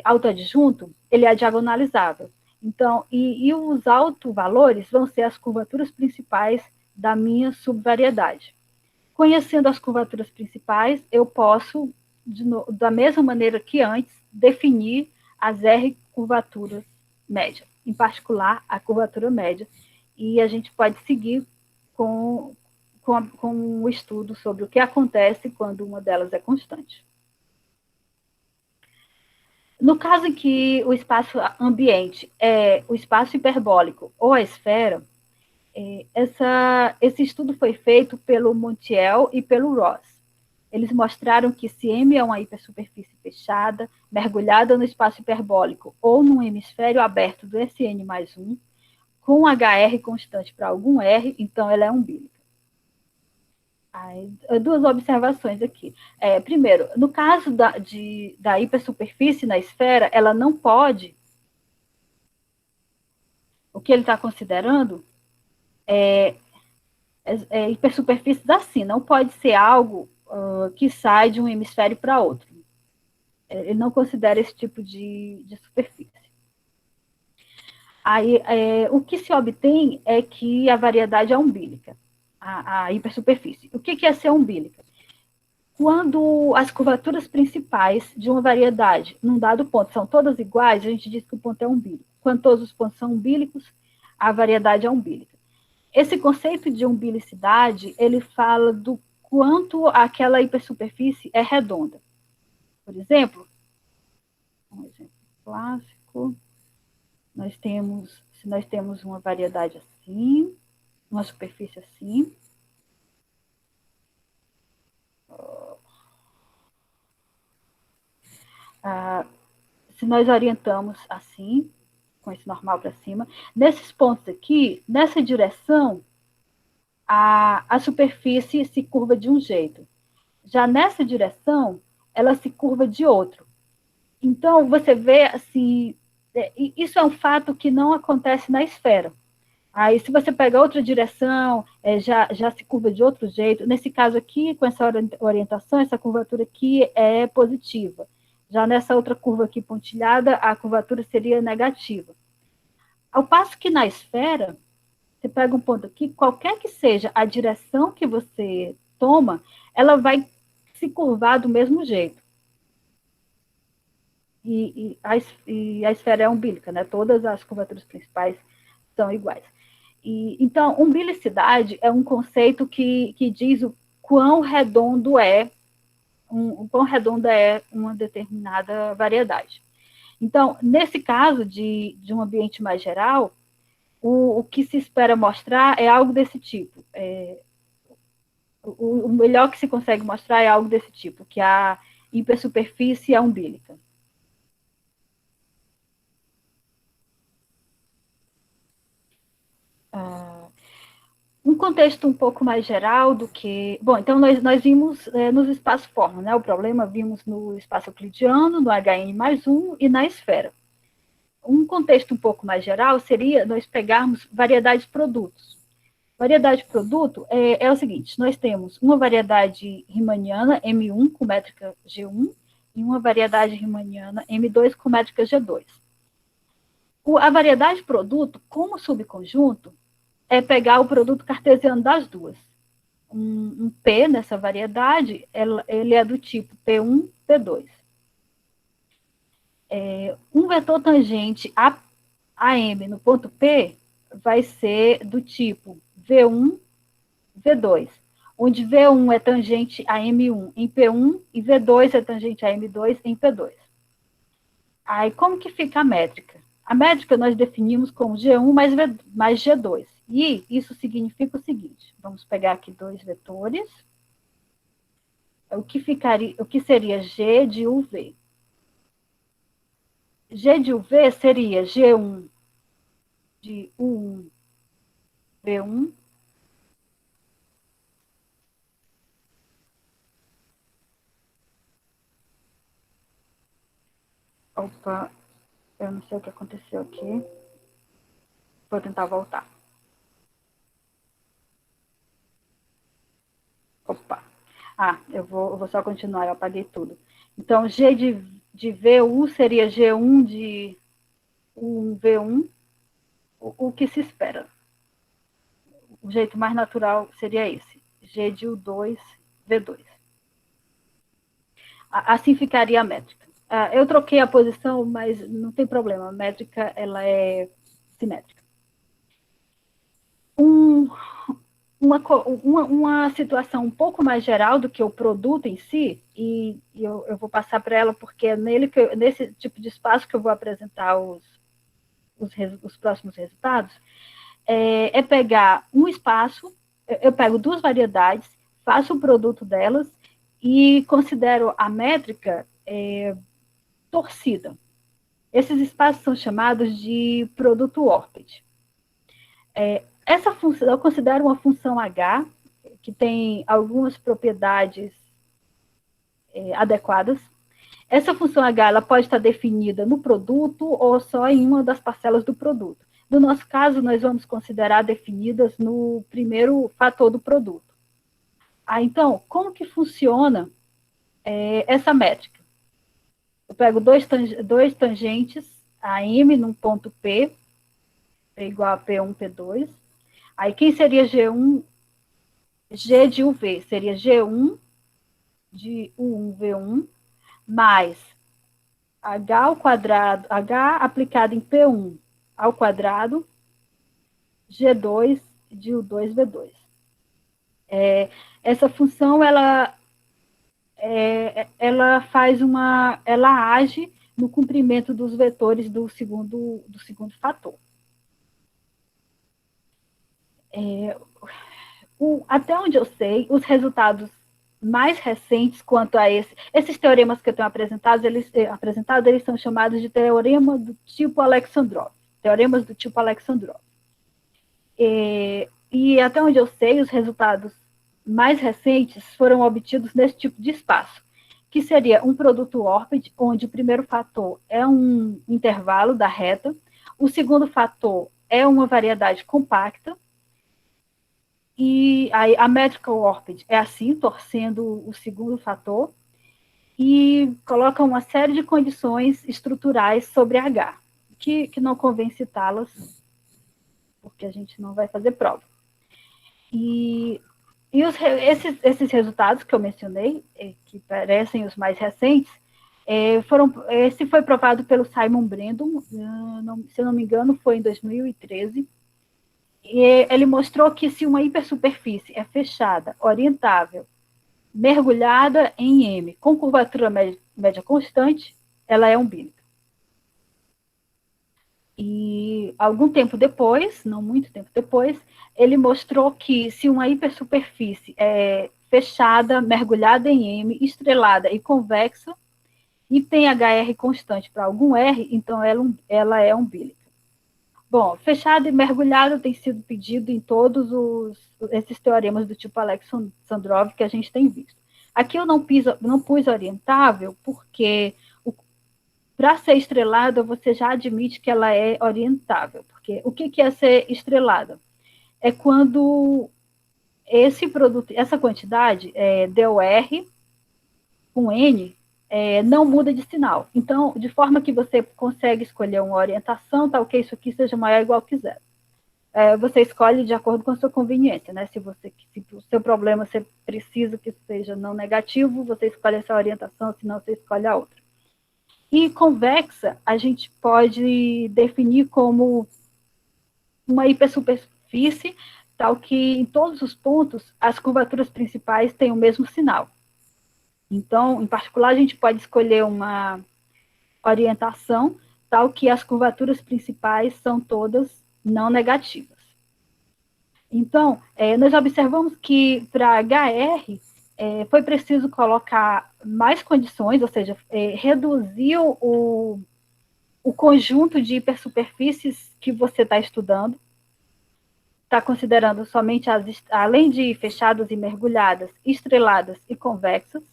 autoadjunto, ele é diagonalizável. Então, e os autovalores vão ser as curvaturas principais da minha subvariedade. Conhecendo as curvaturas principais, eu posso, da mesma maneira que antes, definir as R curvaturas médias, em particular a curvatura média, e a gente pode seguir com o estudo sobre o que acontece quando uma delas é constante. No caso em que o espaço ambiente é o espaço hiperbólico ou a esfera, esse estudo foi feito pelo Montiel e pelo Ross. Eles mostraram que se M é uma hipersuperfície fechada, mergulhada no espaço hiperbólico ou num hemisfério aberto do Sn mais 1, com HR constante para algum R, então ela é umbílica. Duas observações aqui. Primeiro, no caso da hipersuperfície na esfera, ela não pode, o que ele está considerando hipersuperfícies assim, não pode ser algo que sai de um hemisfério para outro. Ele não considera esse tipo de superfície. O que se obtém é que a variedade é umbílica, a hipersuperfície. O que é ser umbílica? Quando as curvaturas principais de uma variedade, num dado ponto, são todas iguais, a gente diz que o ponto é umbílico. Quando todos os pontos são umbílicos, a variedade é umbílica. Esse conceito de umbilicidade, ele fala do quanto aquela hipersuperfície é redonda. Por exemplo, um exemplo clássico, se nós temos uma variedade assim, uma superfície assim, se nós orientamos assim, com esse normal para cima, nesses pontos aqui, nessa direção, a superfície se curva de um jeito. Já nessa direção, ela se curva de outro. Então, você vê, assim, isso é um fato que não acontece na esfera. Aí, se você pega outra direção, já se curva de outro jeito. Nesse caso aqui, com essa orientação, essa curvatura aqui é positiva. Já nessa outra curva aqui pontilhada, a curvatura seria negativa. Ao passo que na esfera, você pega um ponto aqui, qualquer que seja a direção que você toma, ela vai se curvar do mesmo jeito. E a esfera é umbilical, né? Todas as curvaturas principais são iguais. Então, umbilicidade é um conceito que diz o quão redondo é quão redonda é uma determinada variedade. Então, nesse caso de um ambiente mais geral, o que se espera mostrar é algo desse tipo. O melhor que se consegue mostrar é algo desse tipo, que a hipersuperfície é umbilical. Um contexto um pouco mais geral do que... Bom, então nós vimos nos espaços-forma, né? O problema vimos no espaço euclidiano, no HN+1 e na esfera. Um contexto um pouco mais geral seria nós pegarmos variedades produtos. Variedade produto é o seguinte, nós temos uma variedade riemanniana, M1, com métrica G1, e uma variedade riemanniana, M2, com métrica G2. A variedade produto, como subconjunto, é pegar o produto cartesiano das duas. Um P nessa variedade, ele é do tipo P1, P2. Um vetor tangente a M no ponto P vai ser do tipo V1, V2, onde V1 é tangente a M1 em P1 e V2 é tangente a M2 em P2. Aí, como que fica a métrica? A métrica nós definimos como G1 mais G2. E isso significa o seguinte, vamos pegar aqui dois vetores, o que seria G de UV? G de UV seria G1 de U1, V1, opa, eu não sei o que aconteceu aqui, vou tentar voltar. Opa, eu vou só continuar, eu apaguei tudo. Então, G de VU seria G1 de U1, V1, o que se espera. O jeito mais natural seria esse, G de U2, V2. Assim ficaria a métrica. Eu troquei a posição, mas não tem problema, a métrica ela é simétrica. Uma situação um pouco mais geral do que o produto em si, e eu vou passar para ela, porque é nesse tipo de espaço que eu vou apresentar os próximos resultados, é pegar um espaço, eu pego duas variedades, faço o produto delas e considero a métrica torcida. Esses espaços são chamados de produto Orpid. Essa função, eu considero uma função H, que tem algumas propriedades adequadas. Essa função H ela pode estar definida no produto ou só em uma das parcelas do produto. No nosso caso, nós vamos considerar definidas no primeiro fator do produto. Então, como que funciona essa métrica? Eu pego dois tangentes, a M num ponto P, P igual a P1, P2. Aí, quem seria G1? G de UV seria G1 de U1, V1, mais H ao quadrado, H aplicado em P1 ao quadrado, G2 de U2, V2. Essa função, ela age no comprimento dos vetores do segundo fator. Até onde eu sei, os resultados mais recentes quanto a esses teoremas que eu tenho apresentado, eles são chamados de teorema do tipo Alexandrov, teoremas do tipo Alexandrov. E até onde eu sei, os resultados mais recentes foram obtidos nesse tipo de espaço, que seria um produto Orpid, onde o primeiro fator é um intervalo da reta, o segundo fator é uma variedade compacta, e a métrica Orpid é assim, torcendo o segundo fator, e coloca uma série de condições estruturais sobre H, que não convém citá-las porque a gente não vai fazer prova. E esses resultados que eu mencionei, que parecem os mais recentes, esse foi provado pelo Simon Brandon, se eu não me engano, foi em 2013, e ele mostrou que se uma hipersuperfície é fechada, orientável, mergulhada em M, com curvatura média constante, ela é umbilical. E algum tempo depois, não muito tempo depois, ele mostrou que se uma hipersuperfície é fechada, mergulhada em M, estrelada e convexa, e tem HR constante para algum R, então ela é umbilical. Bom, fechada e mergulhada tem sido pedido em todos esses teoremas do tipo Alexandrov que a gente tem visto. Aqui eu não pus orientável, porque para ser estrelada, você já admite que ela é orientável. Porque o que é ser estrelada? É quando esse produto, essa quantidade, DOR com N, não muda de sinal. Então, de forma que você consegue escolher uma orientação, tal que isso aqui seja maior ou igual que zero. Você escolhe de acordo com a sua conveniência, né? Se o seu problema você precisa que seja não negativo, você escolhe essa orientação, senão você escolhe a outra. E convexa, a gente pode definir como uma hipersuperfície, tal que em todos os pontos as curvaturas principais têm o mesmo sinal. Então, em particular, a gente pode escolher uma orientação tal que as curvaturas principais são todas não negativas. Então, nós observamos que para HR foi preciso colocar mais condições, ou seja, reduzir o conjunto de hipersuperfícies que você está estudando, está considerando somente além de fechadas e mergulhadas, estreladas e convexas.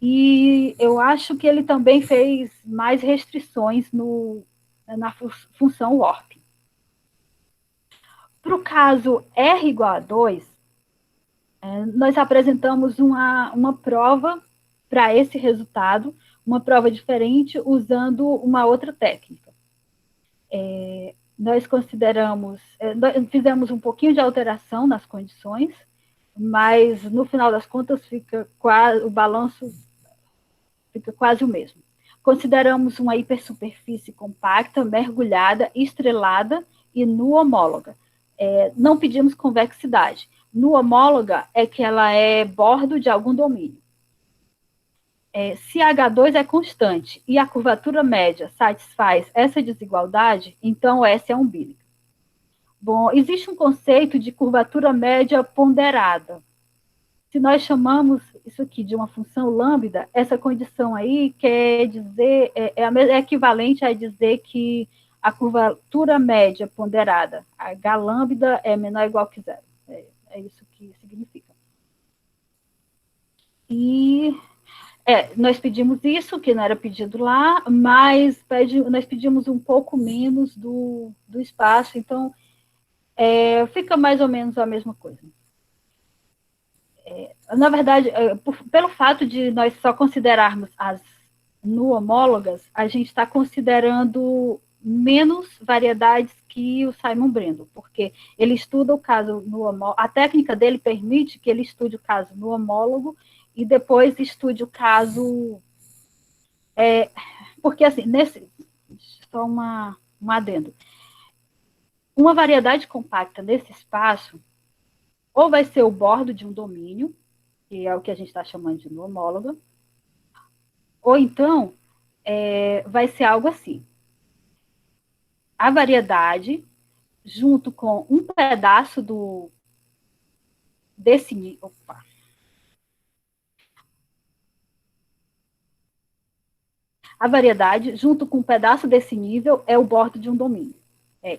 E eu acho que ele também fez mais restrições na função warp. Para o caso R igual a 2, nós apresentamos uma prova para esse resultado, uma prova diferente, usando uma outra técnica. Nós fizemos um pouquinho de alteração nas condições, mas no final das contas o balanço fica quase o mesmo. Consideramos uma hipersuperfície compacta, mergulhada, estrelada e nu homóloga. Não pedimos convexidade. Nu homóloga é que ela é bordo de algum domínio. Se H2 é constante e a curvatura média satisfaz essa desigualdade, então essa é umbilical. Bom, existe um conceito de curvatura média ponderada. Se nós chamamos isso aqui de uma função lambda, essa condição aí quer dizer, é equivalente a dizer que a curvatura média ponderada, H lambda, é menor ou igual que zero. É isso que significa. E nós pedimos isso, que não era pedido lá, mas nós pedimos um pouco menos do espaço, então fica mais ou menos a mesma coisa. Na verdade, pelo fato de nós só considerarmos as nu homólogas, a gente está considerando menos variedades que o Simon Brandon, porque ele estuda o caso nu homólogo, a técnica dele permite que ele estude o caso nu homólogo e depois estude o caso... porque, assim, só um adendo. Uma variedade compacta nesse espaço ou vai ser o bordo de um domínio, que é o que a gente está chamando de nu homóloga, ou então vai ser algo assim. A variedade, junto com um pedaço desse nível... Opa! A variedade, junto com um pedaço desse nível, é o bordo de um domínio.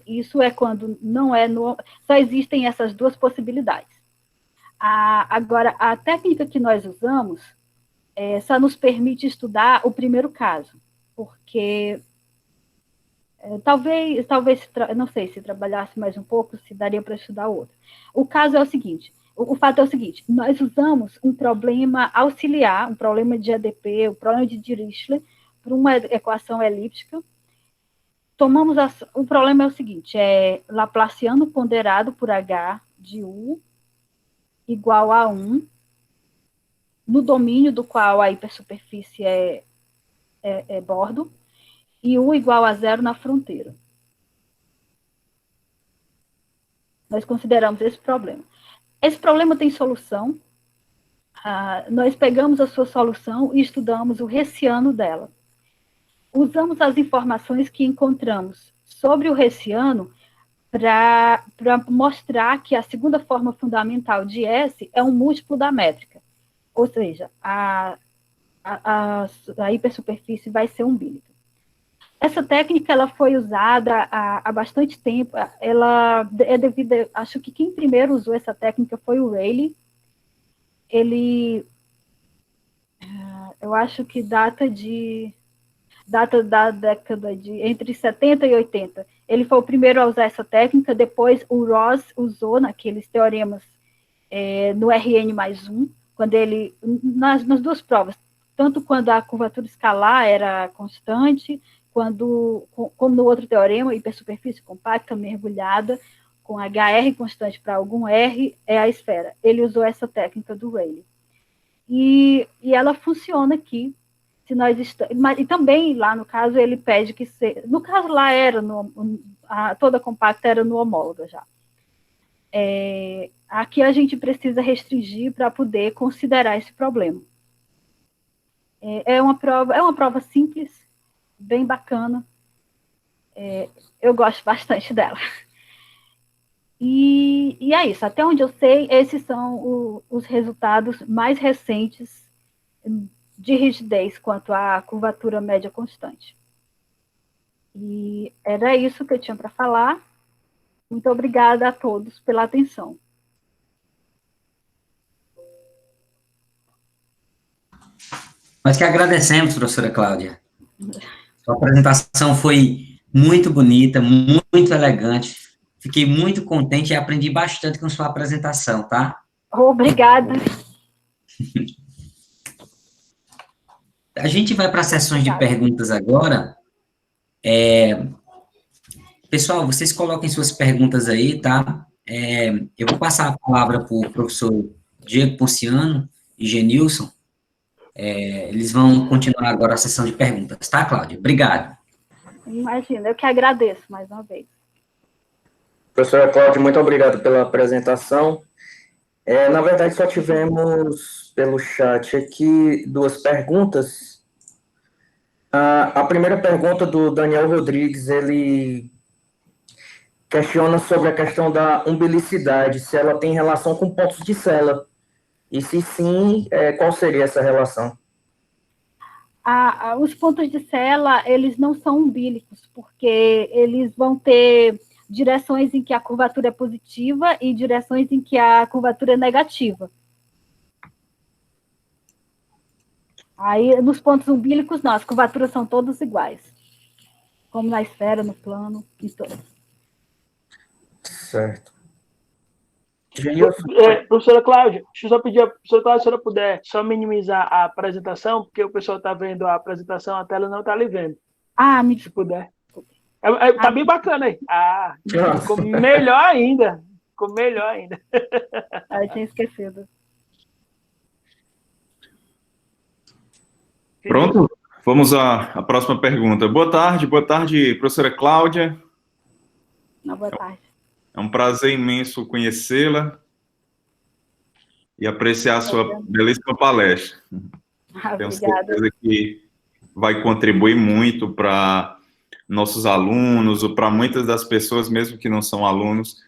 Isso é quando não é nu... Só existem essas duas possibilidades. Agora, a técnica que nós usamos só nos permite estudar o primeiro caso, porque talvez não sei, se trabalhasse mais um pouco, se daria para estudar outro. O caso é o seguinte, o fato é o seguinte, nós usamos um problema auxiliar, um problema de EDP, um problema de Dirichlet, para uma equação elíptica, o problema é o seguinte, é Laplaciano ponderado por H de U igual a 1, no domínio do qual a hipersuperfície é bordo, e U igual a 0 na fronteira. Nós consideramos esse problema. Esse problema tem solução. Nós pegamos a sua solução e estudamos o hessiano dela. Usamos as informações que encontramos sobre o hessiano para mostrar que a segunda forma fundamental de S é um múltiplo da métrica. Ou seja, a hipersuperfície vai ser umbilical. Essa técnica ela foi usada há bastante tempo. Ela é devido, acho que quem primeiro usou essa técnica foi o Rayleigh. Ele, eu acho que data da década de entre 70 e 80. Ele foi o primeiro a usar essa técnica. Depois o Ross usou naqueles teoremas no Rn mais 1, quando ele nas duas provas, tanto quando a curvatura escalar era constante, como no outro teorema, hipersuperfície compacta mergulhada, com HR constante para algum R, é a esfera. Ele usou essa técnica do Rayleigh. E ela funciona aqui. Se nós e também, lá no caso, ele pede que seja... No caso, lá era... toda compacta era no homóloga já. Aqui a gente precisa restringir para poder considerar esse problema. É uma prova simples, bem bacana. Eu gosto bastante dela. E é isso. Até onde eu sei, esses são os resultados mais recentes de rigidez quanto à curvatura média constante. E era isso que eu tinha para falar. Muito obrigada a todos pela atenção. Nós que agradecemos, professora Cláudia. Sua apresentação foi muito bonita, muito elegante. Fiquei muito contente e aprendi bastante com sua apresentação, tá? Obrigada. A gente vai para as sessões de perguntas agora. Pessoal, vocês coloquem suas perguntas aí, tá? Eu vou passar a palavra para o professor Diego Ponciano e Genilson. Eles vão continuar agora a sessão de perguntas, tá, Cláudia? Obrigado. Imagina, eu que agradeço mais uma vez. Professora Cláudia, muito obrigado pela apresentação. Na verdade, só tivemos pelo chat aqui 2 perguntas. A primeira pergunta do Daniel Rodrigues, ele questiona sobre a questão da umbilicidade, se ela tem relação com pontos de Sela. E se sim, qual seria essa relação? Os pontos de Sela, eles não são umbílicos, porque eles vão ter direções em que a curvatura é positiva e direções em que a curvatura é negativa. Aí, nos pontos umbílicos, não, as curvaturas são todas iguais, como na esfera, no plano, em todas. Certo. Professora Cláudia, deixa eu só pedir, professora Cláudia, se a senhora puder só minimizar a apresentação, porque o pessoal está vendo a apresentação, a tela não está ali vendo. Se puder. Tá bem bacana aí. Ficou melhor ainda. Ficou melhor ainda. Eu tinha esquecido. Pronto? Vamos à próxima pergunta. Boa tarde, professora Cláudia. Boa tarde. É um prazer imenso conhecê-la e apreciar a sua belíssima palestra. Tenho certeza que vai contribuir muito para nossos alunos, ou para muitas das pessoas, mesmo que não são alunos,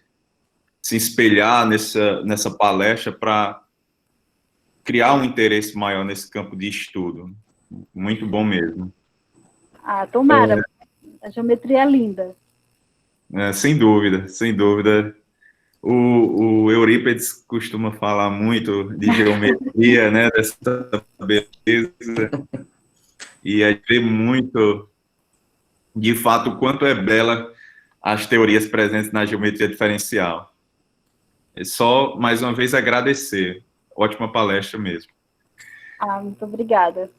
se espelhar nessa palestra para criar um interesse maior nesse campo de estudo. Muito bom mesmo. Tomara. A geometria é linda. Sem dúvida, sem dúvida. O Eurípides costuma falar muito de geometria, né, dessa beleza, e aí vê muito, de fato, o quanto é bela as teorias presentes na geometria diferencial. É só, mais uma vez, agradecer. Ótima palestra mesmo. Muito obrigada.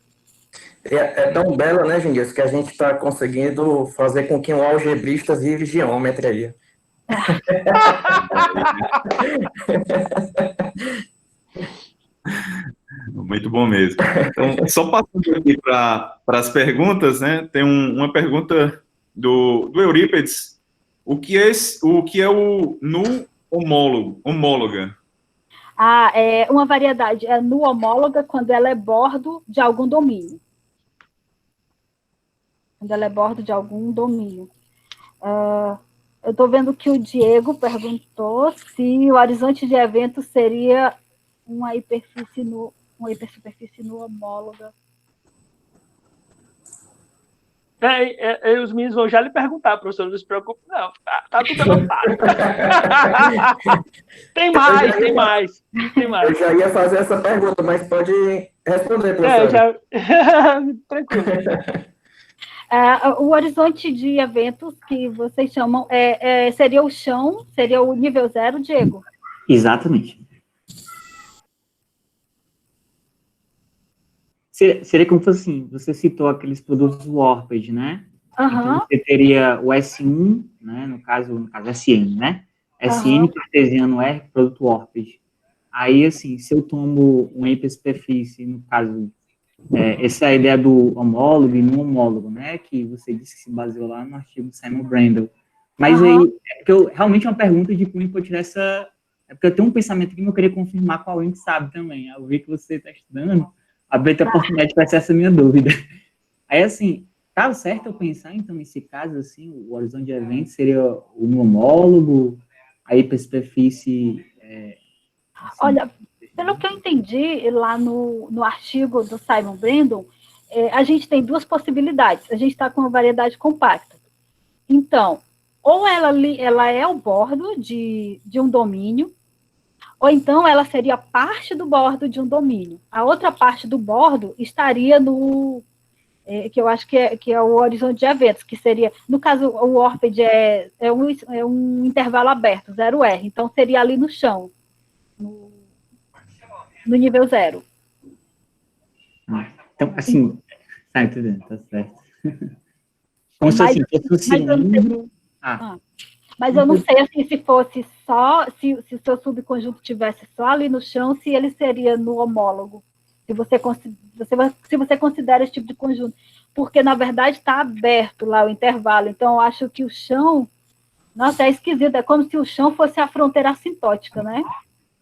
É tão bela, né, Gendias, que a gente está conseguindo fazer com que um algebrista vire geômetra aí. Muito bom mesmo. Então, só passando aqui para as perguntas, né? Tem uma pergunta do Eurípides. O que é o nu homóloga? É uma variedade, é nu homóloga quando ela é bordo de algum domínio. Quando ela é bordo de algum domínio. Eu estou vendo que o Diego perguntou se o horizonte de evento seria uma hipersuperfície nu homóloga. Os meninos vão já lhe perguntar, professor, não se preocupe, não. Tá tudo anotado. Tem mais. Eu já ia fazer essa pergunta, mas pode responder, professor. Tranquilo. O horizonte de eventos que vocês chamam seria o chão, seria o nível 0, Diego? Exatamente. Seria como fosse assim, você citou aqueles produtos Warped, né? Uhum. Então, você teria o S1, né? No caso SN, né? SN, cartesiano R, produto Warped. Aí, assim, se eu tomo uma hipersuperfície, no caso, essa é a ideia do homólogo e não homólogo, né? Que você disse que se baseou lá no artigo do Simon Brandel. Mas aí, realmente é uma pergunta de como pode tirar essa... É porque eu tenho um pensamento que eu queria confirmar com alguém que sabe também. Eu vi que você está estudando, abri a oportunidade para essa minha dúvida. Aí, assim, tá certo eu pensar, então, nesse caso, assim, o horizonte de evento seria o homólogo, a hipersuperfície... assim, olha, pelo que eu entendi lá no artigo do Simon Brandel, a gente tem duas possibilidades. A gente está com uma variedade compacta. Então, ou ela é o bordo de um domínio, ou então ela seria parte do bordo de um domínio. A outra parte do bordo estaria que eu acho que é o horizonte de eventos, que seria, no caso, o Warped é um intervalo aberto, 0R, então seria ali no chão, no nível 0. Então, assim, tá entendendo, tá certo. Como se fosse um cilindro... Mas eu não sei assim, se fosse só, se o seu subconjunto tivesse só ali no chão, se ele seria no homólogo, se você considera esse tipo de conjunto. Porque, na verdade, está aberto lá o intervalo. Então, eu acho que o chão... Nossa, é esquisito. É como se o chão fosse a fronteira assintótica, né?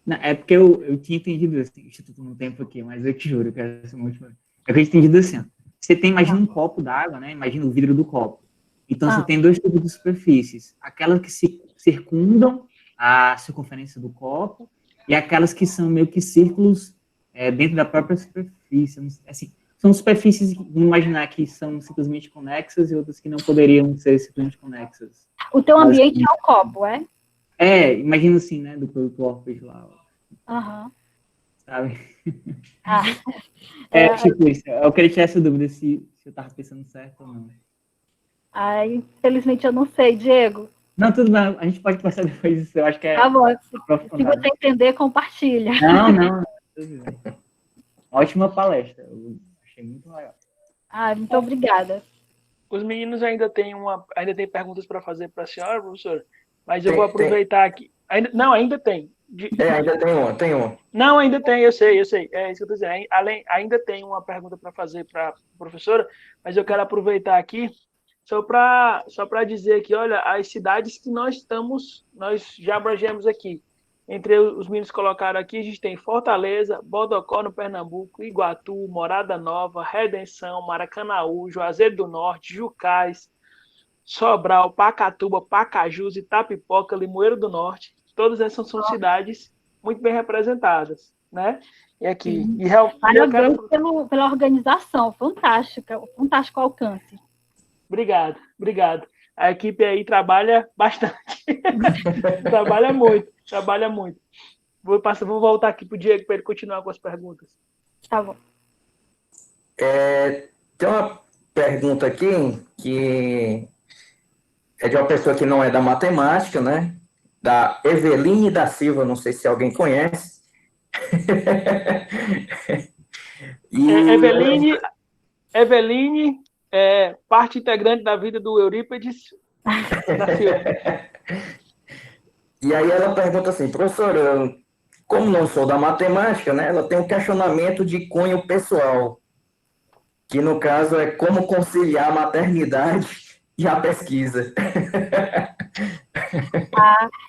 Não, é porque eu tinha entendido assim, Instituto no tempo aqui, mas eu te juro que essa é uma última... Eu tinha entendido assim, ó. Você imagina um copo d'água, né? Imagina o vidro do copo. Então, você tem dois tipos de superfícies. Aquelas que se circundam a circunferência do copo e aquelas que são meio que círculos dentro da própria superfície. Assim, são superfícies, vamos imaginar, que são simplesmente conexas e outras que não poderiam ser simplesmente conexas. O teu ambiente é o copo, é? Imagina assim, né? Do produto Warped lá. Sabe? Tipo isso. Eu queria tirar essa dúvida se eu estava pensando certo ou não. Infelizmente eu não sei, Diego. Não, tudo bem, a gente pode passar depois disso, eu acho que é... Tá bom, se você entender, compartilha. Não, tudo bem. Ótima palestra, eu achei muito legal. Muito obrigada. Os meninos ainda têm perguntas para fazer para a senhora, professor, mas eu vou aproveitar aqui. Ainda tem. Ainda tem uma. Não, ainda tem, eu sei. É isso que eu estou dizendo. Ainda tem uma pergunta para fazer para a professora, mas eu quero aproveitar aqui só para dizer aqui, olha, as cidades que nós já abrangemos aqui. Entre os meninos colocaram aqui, a gente tem Fortaleza, Bodocó, no Pernambuco, Iguatu, Morada Nova, Redenção, Maracanaú, Juazeiro do Norte, Jucás, Sobral, Pacatuba, Pacajus, Itapipoca, Limoeiro do Norte. Todas essas são cidades muito bem representadas, né? E aqui. Parabéns pela organização, fantástico alcance. Obrigado. A equipe aí trabalha bastante. trabalha muito. Vou voltar aqui para o Diego para ele continuar com as perguntas. Tá bom. Tem uma pergunta aqui que é de uma pessoa que não é da matemática, né? Da Eveline da Silva, não sei se alguém conhece. Eveline, Eveline, parte integrante da vida do Eurípides da Silva. E aí ela pergunta assim, professora, como não sou da matemática, né, ela tem um questionamento de cunho pessoal, que no caso é como conciliar a maternidade e a pesquisa.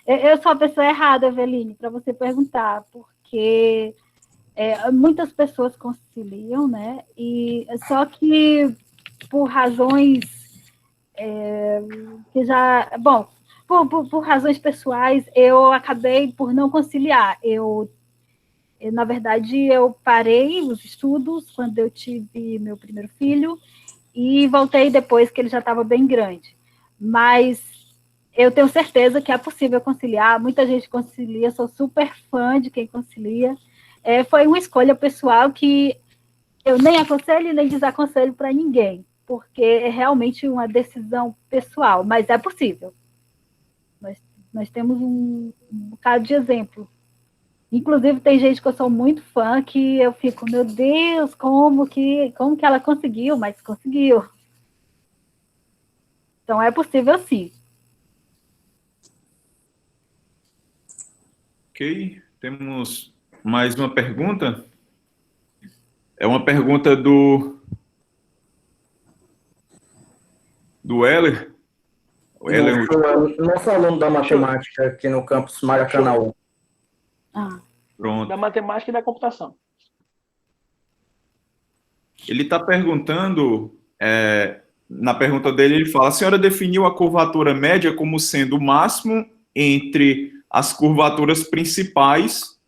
Eu sou a pessoa errada, Eveline, para você perguntar, porque muitas pessoas conciliam, né? Só que por razões que já... Bom, por razões pessoais, eu acabei por não conciliar. Na verdade, eu parei os estudos quando eu tive meu primeiro filho e voltei depois que ele já estava bem grande. Mas eu tenho certeza que é possível conciliar, muita gente concilia, sou super fã de quem concilia. Foi uma escolha pessoal que eu nem aconselho nem desaconselho para ninguém, porque é realmente uma decisão pessoal, mas é possível. Nós temos um bocado de exemplo. Inclusive, tem gente que eu sou muito fã, que eu fico, meu Deus, como que ela conseguiu, mas conseguiu. Então, é possível sim. Ok, temos mais uma pergunta. É uma pergunta do Heller. Nosso aluno da matemática aqui no campus Maracanã. Pronto. Da matemática e da computação. Ele está perguntando, na pergunta dele, ele fala, a senhora definiu a curvatura média como sendo o máximo entre as curvaturas principais.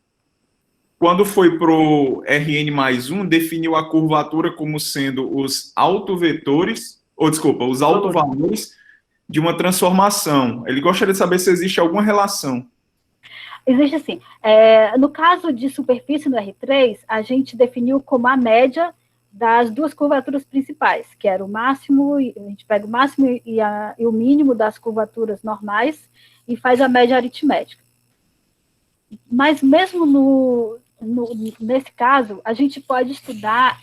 Quando foi para o Rn mais 1, definiu a curvatura como sendo os autovetores, os autovalores de uma transformação. Ele gostaria de saber se existe alguma relação. Existe sim. No caso de superfície no R3, a gente definiu como a média das duas curvaturas principais, que era o máximo, a gente pega o máximo e o mínimo das curvaturas normais e faz a média aritmética. Mas mesmo nesse caso, a gente pode estudar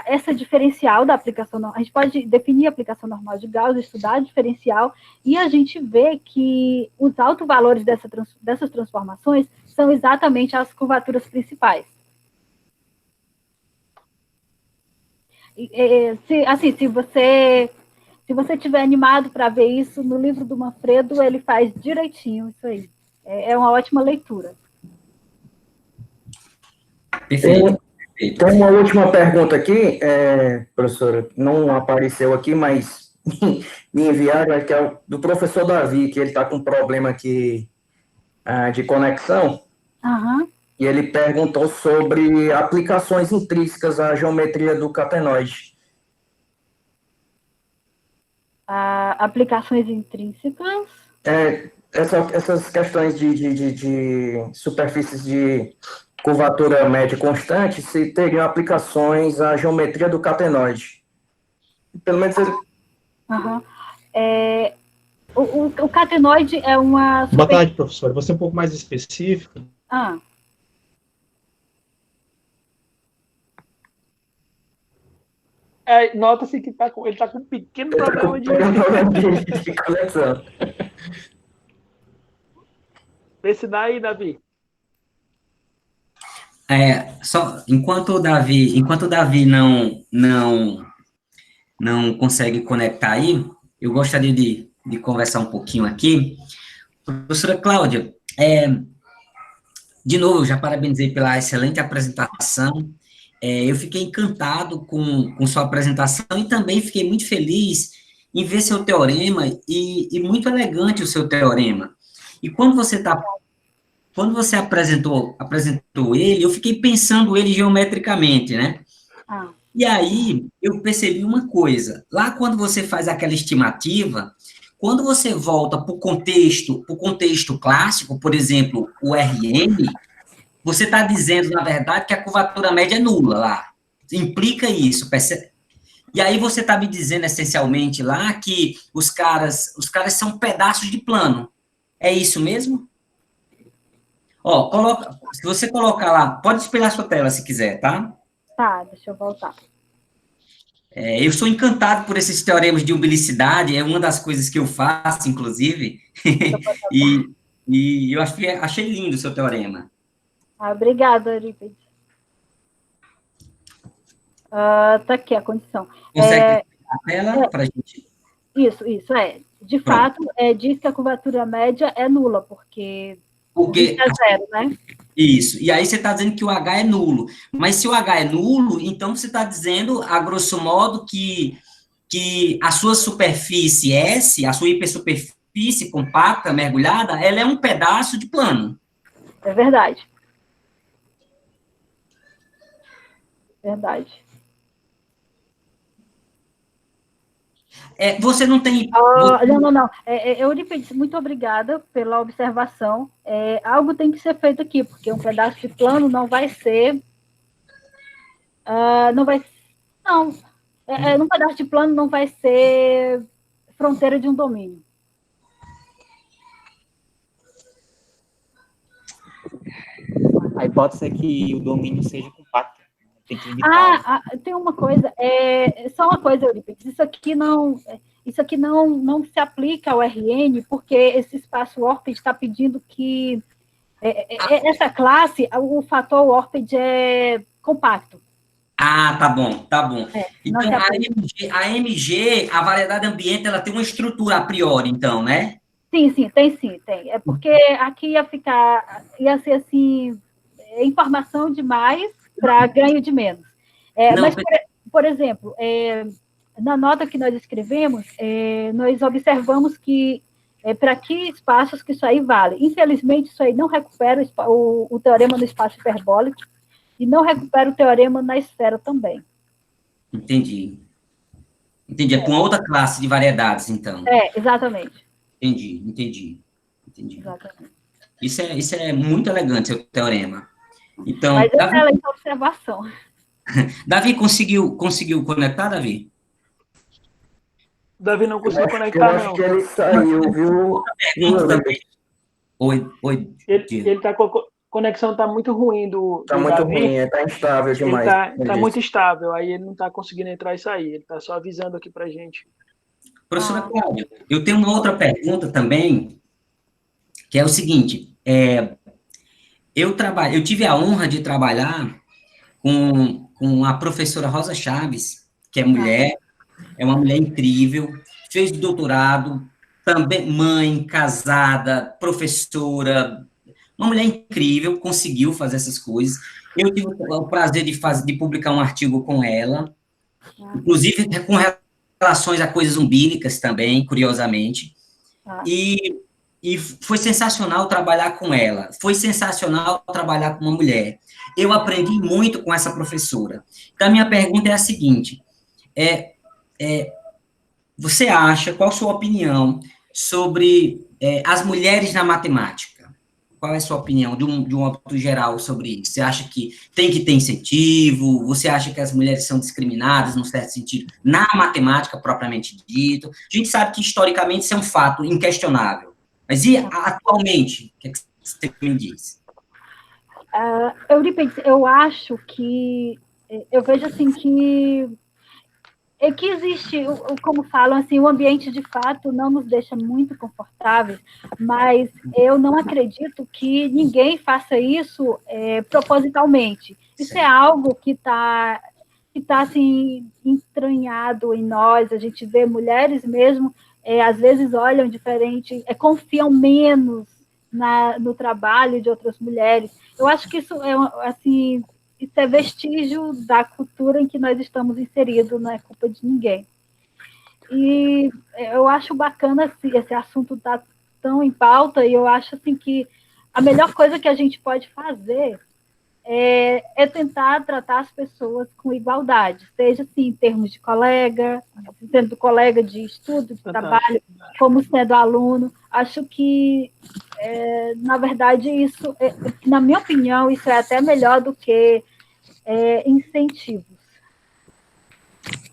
essa diferencial da aplicação normal. A gente pode definir a aplicação normal de Gauss, estudar a diferencial, e a gente vê que os autovalores dessas transformações são exatamente as curvaturas principais. Se você estiver animado para ver isso, no livro do Manfredo, ele faz direitinho isso aí. É uma ótima leitura. Perfeito. Tem uma última pergunta aqui, professora, não apareceu aqui, mas me enviaram, que é do professor Davi, que ele está com problema aqui de conexão, e ele perguntou sobre aplicações intrínsecas à geometria do catenoide. Aplicações intrínsecas? Essas questões de superfícies de curvatura média constante, se teriam aplicações à geometria do catenoide. Pelo menos ele... O catenoide é uma... Boa tarde, professor. Você é um pouco mais específico? Nota-se que ele está com um pequeno problema de conexão. Vê se dá aí, Davi. Enquanto o Davi não consegue conectar aí, eu gostaria de conversar um pouquinho aqui. Professora Cláudia, de novo, já parabenizei pela excelente apresentação. Eu fiquei encantado com sua apresentação e também fiquei muito feliz em ver seu teorema e muito elegante o seu teorema. E quando você apresentou ele, eu fiquei pensando ele geometricamente, né? E aí, eu percebi uma coisa. Lá, quando você faz aquela estimativa, quando você volta para o contexto clássico, por exemplo, o Rn, você está dizendo, na verdade, que a curvatura média é nula lá. Implica isso, percebe? E aí você está me dizendo, essencialmente, lá, que os caras são pedaços de plano. É isso mesmo? Se você colocar lá, pode espelhar sua tela se quiser, tá? Tá, deixa eu voltar. Eu sou encantado por esses teoremas de umbilicidade, é uma das coisas que eu faço, inclusive, e eu achei lindo o seu teorema. Obrigada, Eurípides. Tá aqui a condição. Consegue a tela para a gente? Isso. De fato, diz que a curvatura média é nula, porque é zero, né? Isso. E aí você está dizendo que o H é nulo. Mas se o H é nulo, então você está dizendo, a grosso modo, que a sua superfície S, a sua hipersuperfície compacta, mergulhada, ela é um pedaço de plano. É verdade. Verdade. Você não tem... Não. Eurípides, muito obrigada pela observação. Algo tem que ser feito aqui, porque um pedaço de plano não vai ser... num pedaço de plano não vai ser fronteira de um domínio. A hipótese é que o domínio seja compacto. Tem que limitar. Tem uma coisa, só uma coisa, Eurípides, isso aqui não se aplica ao RN, porque esse espaço ORPED está pedindo que essa classe, o fator ORPED é compacto. Tá bom. Então, a MG, a variedade ambiente, ela tem uma estrutura a priori, então, né? Sim, tem. É porque aqui ia ser assim, informação demais para ganho de menos. Mas, por exemplo, na nota que nós escrevemos, nós observamos que para que espaços que isso aí vale. Infelizmente, isso aí não recupera o teorema no espaço hiperbólico e não recupera o teorema na esfera também. Entendi. É com outra classe de variedades, então. Exatamente. Entendi. Exatamente. Isso é muito elegante, seu teorema. Então, mas essa é a observação. Davi, conseguiu conectar, Davi? Davi não conseguiu conectar, não. Eu acho que ele saiu, viu? Oi. Ele tá com a conexão tá muito ruim do muito Davi. ruim, tá instável demais. Ele tá muito instável, aí ele não tá conseguindo entrar e sair. Ele tá só avisando aqui pra gente. Professora Cláudia, eu tenho uma outra pergunta também, que é o seguinte, eu tive a honra de trabalhar com a professora Rosa Chaves, que é mulher, é uma mulher incrível, fez doutorado, também mãe, casada, professora, uma mulher incrível, conseguiu fazer essas coisas. Eu tive o prazer de publicar um artigo com ela, inclusive com relações a coisas umbílicas também, curiosamente, e foi sensacional trabalhar com ela, foi sensacional trabalhar com uma mulher. Eu aprendi muito com essa professora. Então, a minha pergunta é a seguinte, você acha, qual a sua opinião sobre as mulheres na matemática? Qual é a sua opinião, de um modo geral, sobre isso? Você acha que tem que ter incentivo? Você acha que as mulheres são discriminadas, num certo sentido, na matemática propriamente dito? A gente sabe que, historicamente, isso é um fato inquestionável. Mas e atualmente? O que você me diz? Eurípides, eu acho que... Eu vejo, assim, que existe, como falam, assim, o ambiente, de fato, não nos deixa muito confortáveis, mas eu não acredito que ninguém faça isso propositalmente. Isso é algo que está, assim, entranhado em nós. A gente vê mulheres mesmo, às vezes olham diferente, confiam menos no trabalho de outras mulheres. Eu acho que isso assim... Isso é vestígio da cultura em que nós estamos inseridos, não é culpa de ninguém. E eu acho bacana assim, esse assunto estar tão em pauta, e eu acho assim, que a melhor coisa que a gente pode fazer é tentar tratar as pessoas com igualdade, seja assim, em termos de colega, sendo colega de estudo, de trabalho, como sendo aluno. Acho que, na verdade, isso, na minha opinião, isso é até melhor do que incentivos,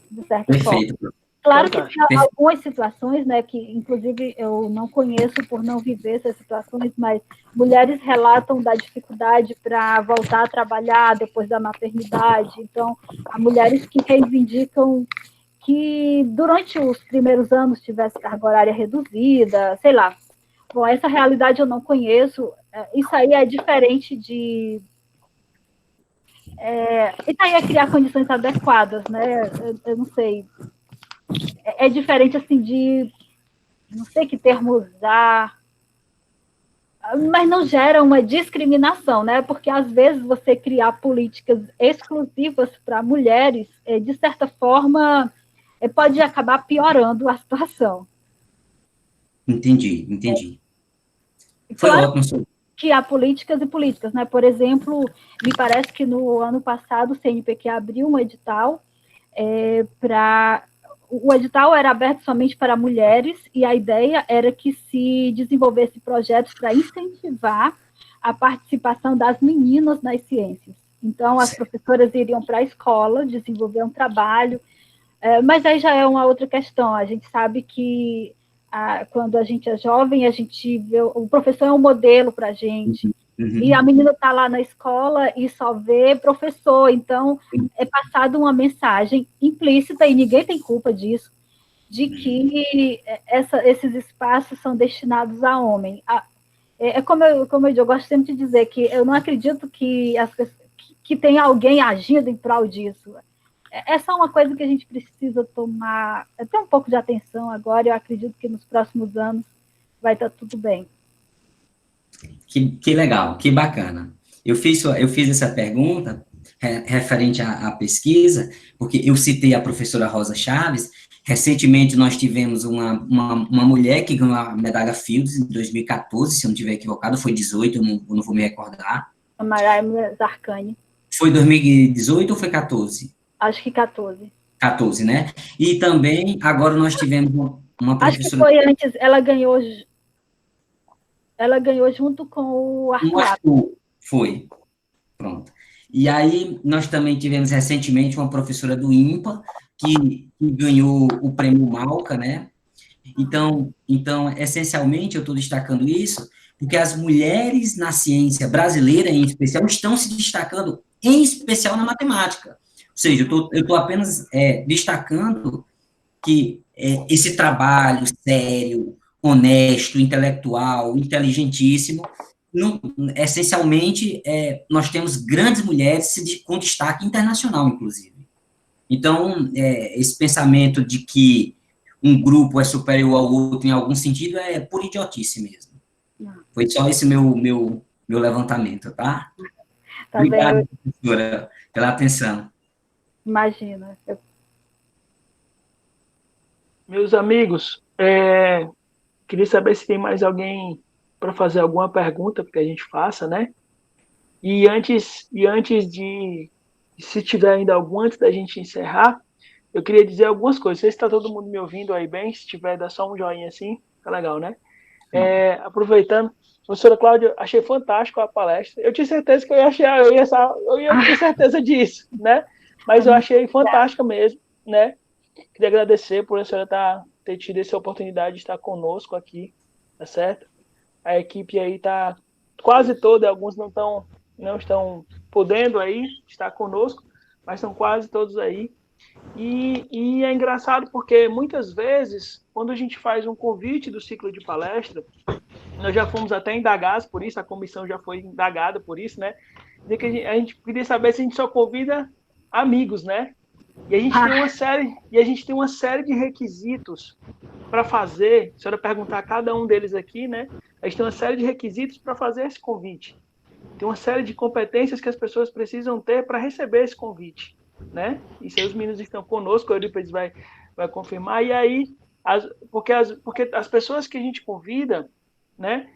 de certa forma. Claro que tem algumas situações, né, que, inclusive, eu não conheço por não viver essas situações, mas mulheres relatam da dificuldade para voltar a trabalhar depois da maternidade. Então, há mulheres que reivindicam que durante os primeiros anos tivesse carga horária reduzida, sei lá. Bom, essa realidade eu não conheço. Isso aí é diferente de... isso aí é criar condições adequadas, né? Eu não sei. É diferente, assim, de... Não sei que termo usar... Mas não gera uma discriminação, né? Porque, às vezes, você criar políticas exclusivas para mulheres, de certa forma, pode acabar piorando a situação. Entendi. Foi Claro ótimo. que há políticas e políticas, né? Por exemplo, me parece que no ano passado o CNPq abriu um edital para... O edital era aberto somente para mulheres e a ideia era que se desenvolvesse projetos para incentivar a participação das meninas nas ciências. Então, as professoras iriam para a escola desenvolver um trabalho, mas aí já é uma outra questão. A gente sabe que quando a gente é jovem, a gente vê o professor é um modelo para a gente, e a menina está lá na escola e só vê professor, então é passada uma mensagem implícita, e ninguém tem culpa disso, de que esses espaços são destinados a homem. Como eu gosto sempre de dizer, que eu não acredito que tem alguém agindo em prol disso. É só uma coisa que a gente precisa tomar até um pouco de atenção agora, e eu acredito que nos próximos anos vai estar tudo bem. Que legal, que bacana. Eu fiz essa pergunta referente à pesquisa, porque eu citei a professora Rosa Chaves. Recentemente, nós tivemos uma mulher que ganhou a medalha Fields em 2014, se eu não estiver equivocado, foi 18, eu não vou me recordar. A Mariah Zarcani. Foi 2018 ou foi 14? Acho que 14. 14, né? E também, agora nós tivemos uma professora... Acho que foi antes, ela ganhou junto com o Arthur. Foi, pronto. E aí, nós também tivemos recentemente uma professora do IMPA, que ganhou o prêmio Malca, né? Então, essencialmente, eu estou destacando isso, porque as mulheres na ciência brasileira, em especial, estão se destacando, em especial na matemática. Ou seja, eu estou apenas destacando que esse trabalho sério, honesto, intelectual, inteligentíssimo, essencialmente, nós temos grandes mulheres com destaque internacional, inclusive. Então, esse pensamento de que um grupo é superior ao outro em algum sentido é pura idiotice mesmo. Foi só esse meu levantamento, tá? Obrigado, professora, pela atenção. Imagina. Meus amigos, queria saber se tem mais alguém para fazer alguma pergunta que a gente faça, né? E antes de, se tiver ainda algum, antes da gente encerrar, eu queria dizer algumas coisas. Não sei se está todo mundo me ouvindo aí bem, se tiver, dá só um joinha assim, tá legal, né? Aproveitando, professora Cláudia, achei fantástico a palestra. Eu tinha certeza que eu ia ter certeza disso, né? Mas eu achei fantástica mesmo, né? Queria agradecer por a senhora ter tido essa oportunidade de estar conosco aqui, tá certo? A equipe aí está quase toda, alguns não estão podendo aí estar conosco, mas são quase todos aí. E é engraçado porque muitas vezes, quando a gente faz um convite do ciclo de palestra, nós já fomos até indagados por isso, a comissão já foi indagada por isso, né? De que a gente queria saber se a gente só convida amigos, né? E a gente tem uma série de requisitos para fazer. Se a senhora perguntar a cada um deles aqui, né? A gente tem uma série de requisitos para fazer esse convite. Tem uma série de competências que as pessoas precisam ter para receber esse convite, né? E se os meninos estão conosco, o Eurípides vai confirmar. E aí, porque as pessoas que a gente convida, né?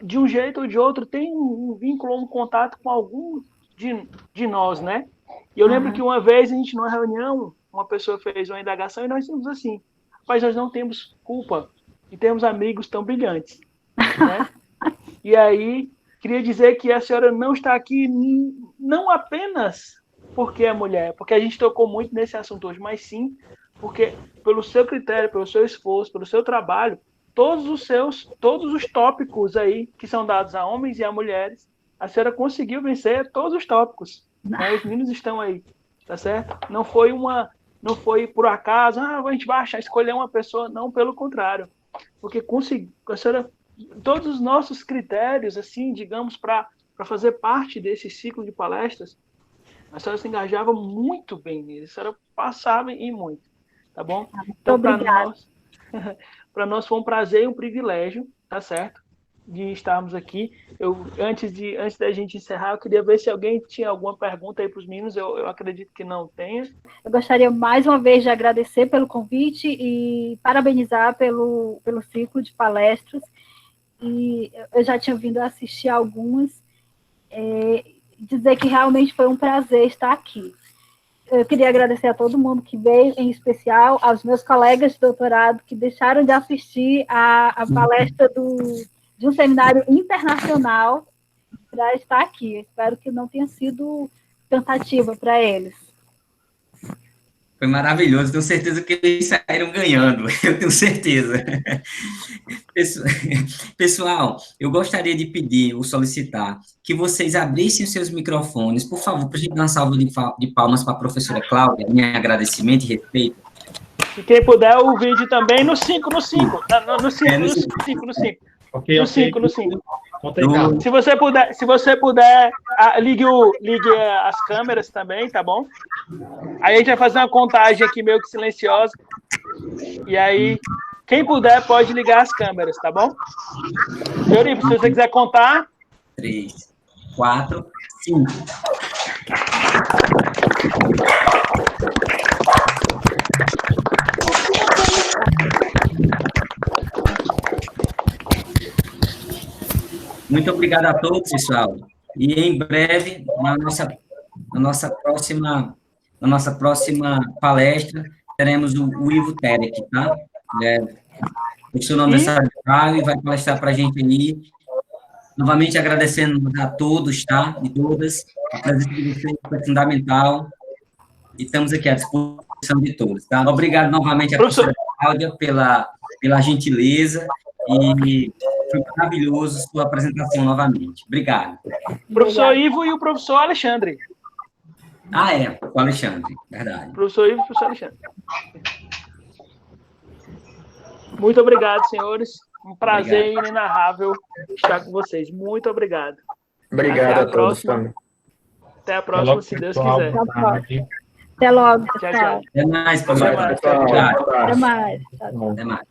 De um jeito ou de outro, tem um vínculo, um contato com algum de nós, né? E eu lembro que uma vez, a gente, numa reunião, uma pessoa fez uma indagação e nós dissemos assim: rapaz, nós não temos culpa e temos amigos tão brilhantes, né? E aí, queria dizer que a senhora não está aqui não apenas porque é mulher, porque a gente tocou muito nesse assunto hoje, mas sim porque pelo seu critério, pelo seu esforço, pelo seu trabalho, todos os tópicos aí que são dados a homens e a mulheres, a senhora conseguiu vencer todos os tópicos. Né? Os meninos estão aí, tá certo? Não não foi por acaso, a gente vai achar, escolher uma pessoa, não, pelo contrário, porque a senhora, todos os nossos critérios, assim, digamos, para fazer parte desse ciclo de palestras, a senhora se engajava muito bem nele, a senhora passava e muito, tá bom? Então, para nós foi um prazer e um privilégio, tá certo? De estarmos aqui. Antes da gente encerrar, eu queria ver se alguém tinha alguma pergunta aí para os meninos. Eu acredito que não tenha. Eu gostaria mais uma vez de agradecer pelo convite e parabenizar pelo ciclo de palestras. E eu já tinha vindo assistir algumas, dizer que realmente foi um prazer estar aqui. Eu queria agradecer a todo mundo que veio, em especial aos meus colegas de doutorado que deixaram de assistir a palestra de um seminário internacional para estar aqui. Eu espero que não tenha sido cansativa para eles. Foi maravilhoso, tenho certeza que eles saíram ganhando, eu tenho certeza. Pessoal, eu gostaria de pedir ou solicitar que vocês abrissem os seus microfones, por favor, para a gente dar uma salva de palmas para a professora Cláudia, meu agradecimento e respeito. E quem puder, o vídeo também no 5. No 5. Ok. Se você puder, ligue as câmeras também, tá bom? Aí a gente vai fazer uma contagem aqui meio que silenciosa. E aí, quem puder pode ligar as câmeras, tá bom? Euripo, se você quiser contar. 3, 4, 5. Muito obrigado a todos, pessoal. E em breve, na nossa próxima palestra, teremos o Ivo Terek, tá? O seu nome é e vai palestrar para a gente aí. Novamente agradecendo a todos, tá? E todas. A presença de vocês foi fundamental. E estamos aqui à disposição de todos, tá? Obrigado novamente à professora Cláudia pela gentileza. E foi maravilhoso sua apresentação novamente. Obrigado. Professor Ivo e o professor Alexandre. O Alexandre, verdade. Professor Ivo e o professor Alexandre. Muito obrigado, senhores. Um prazer inenarrável estar com vocês. Muito obrigado. Obrigado a todos também. Até a próxima, se Deus quiser. Até logo, tchau. Até mais, pessoal. Até mais. Até mais.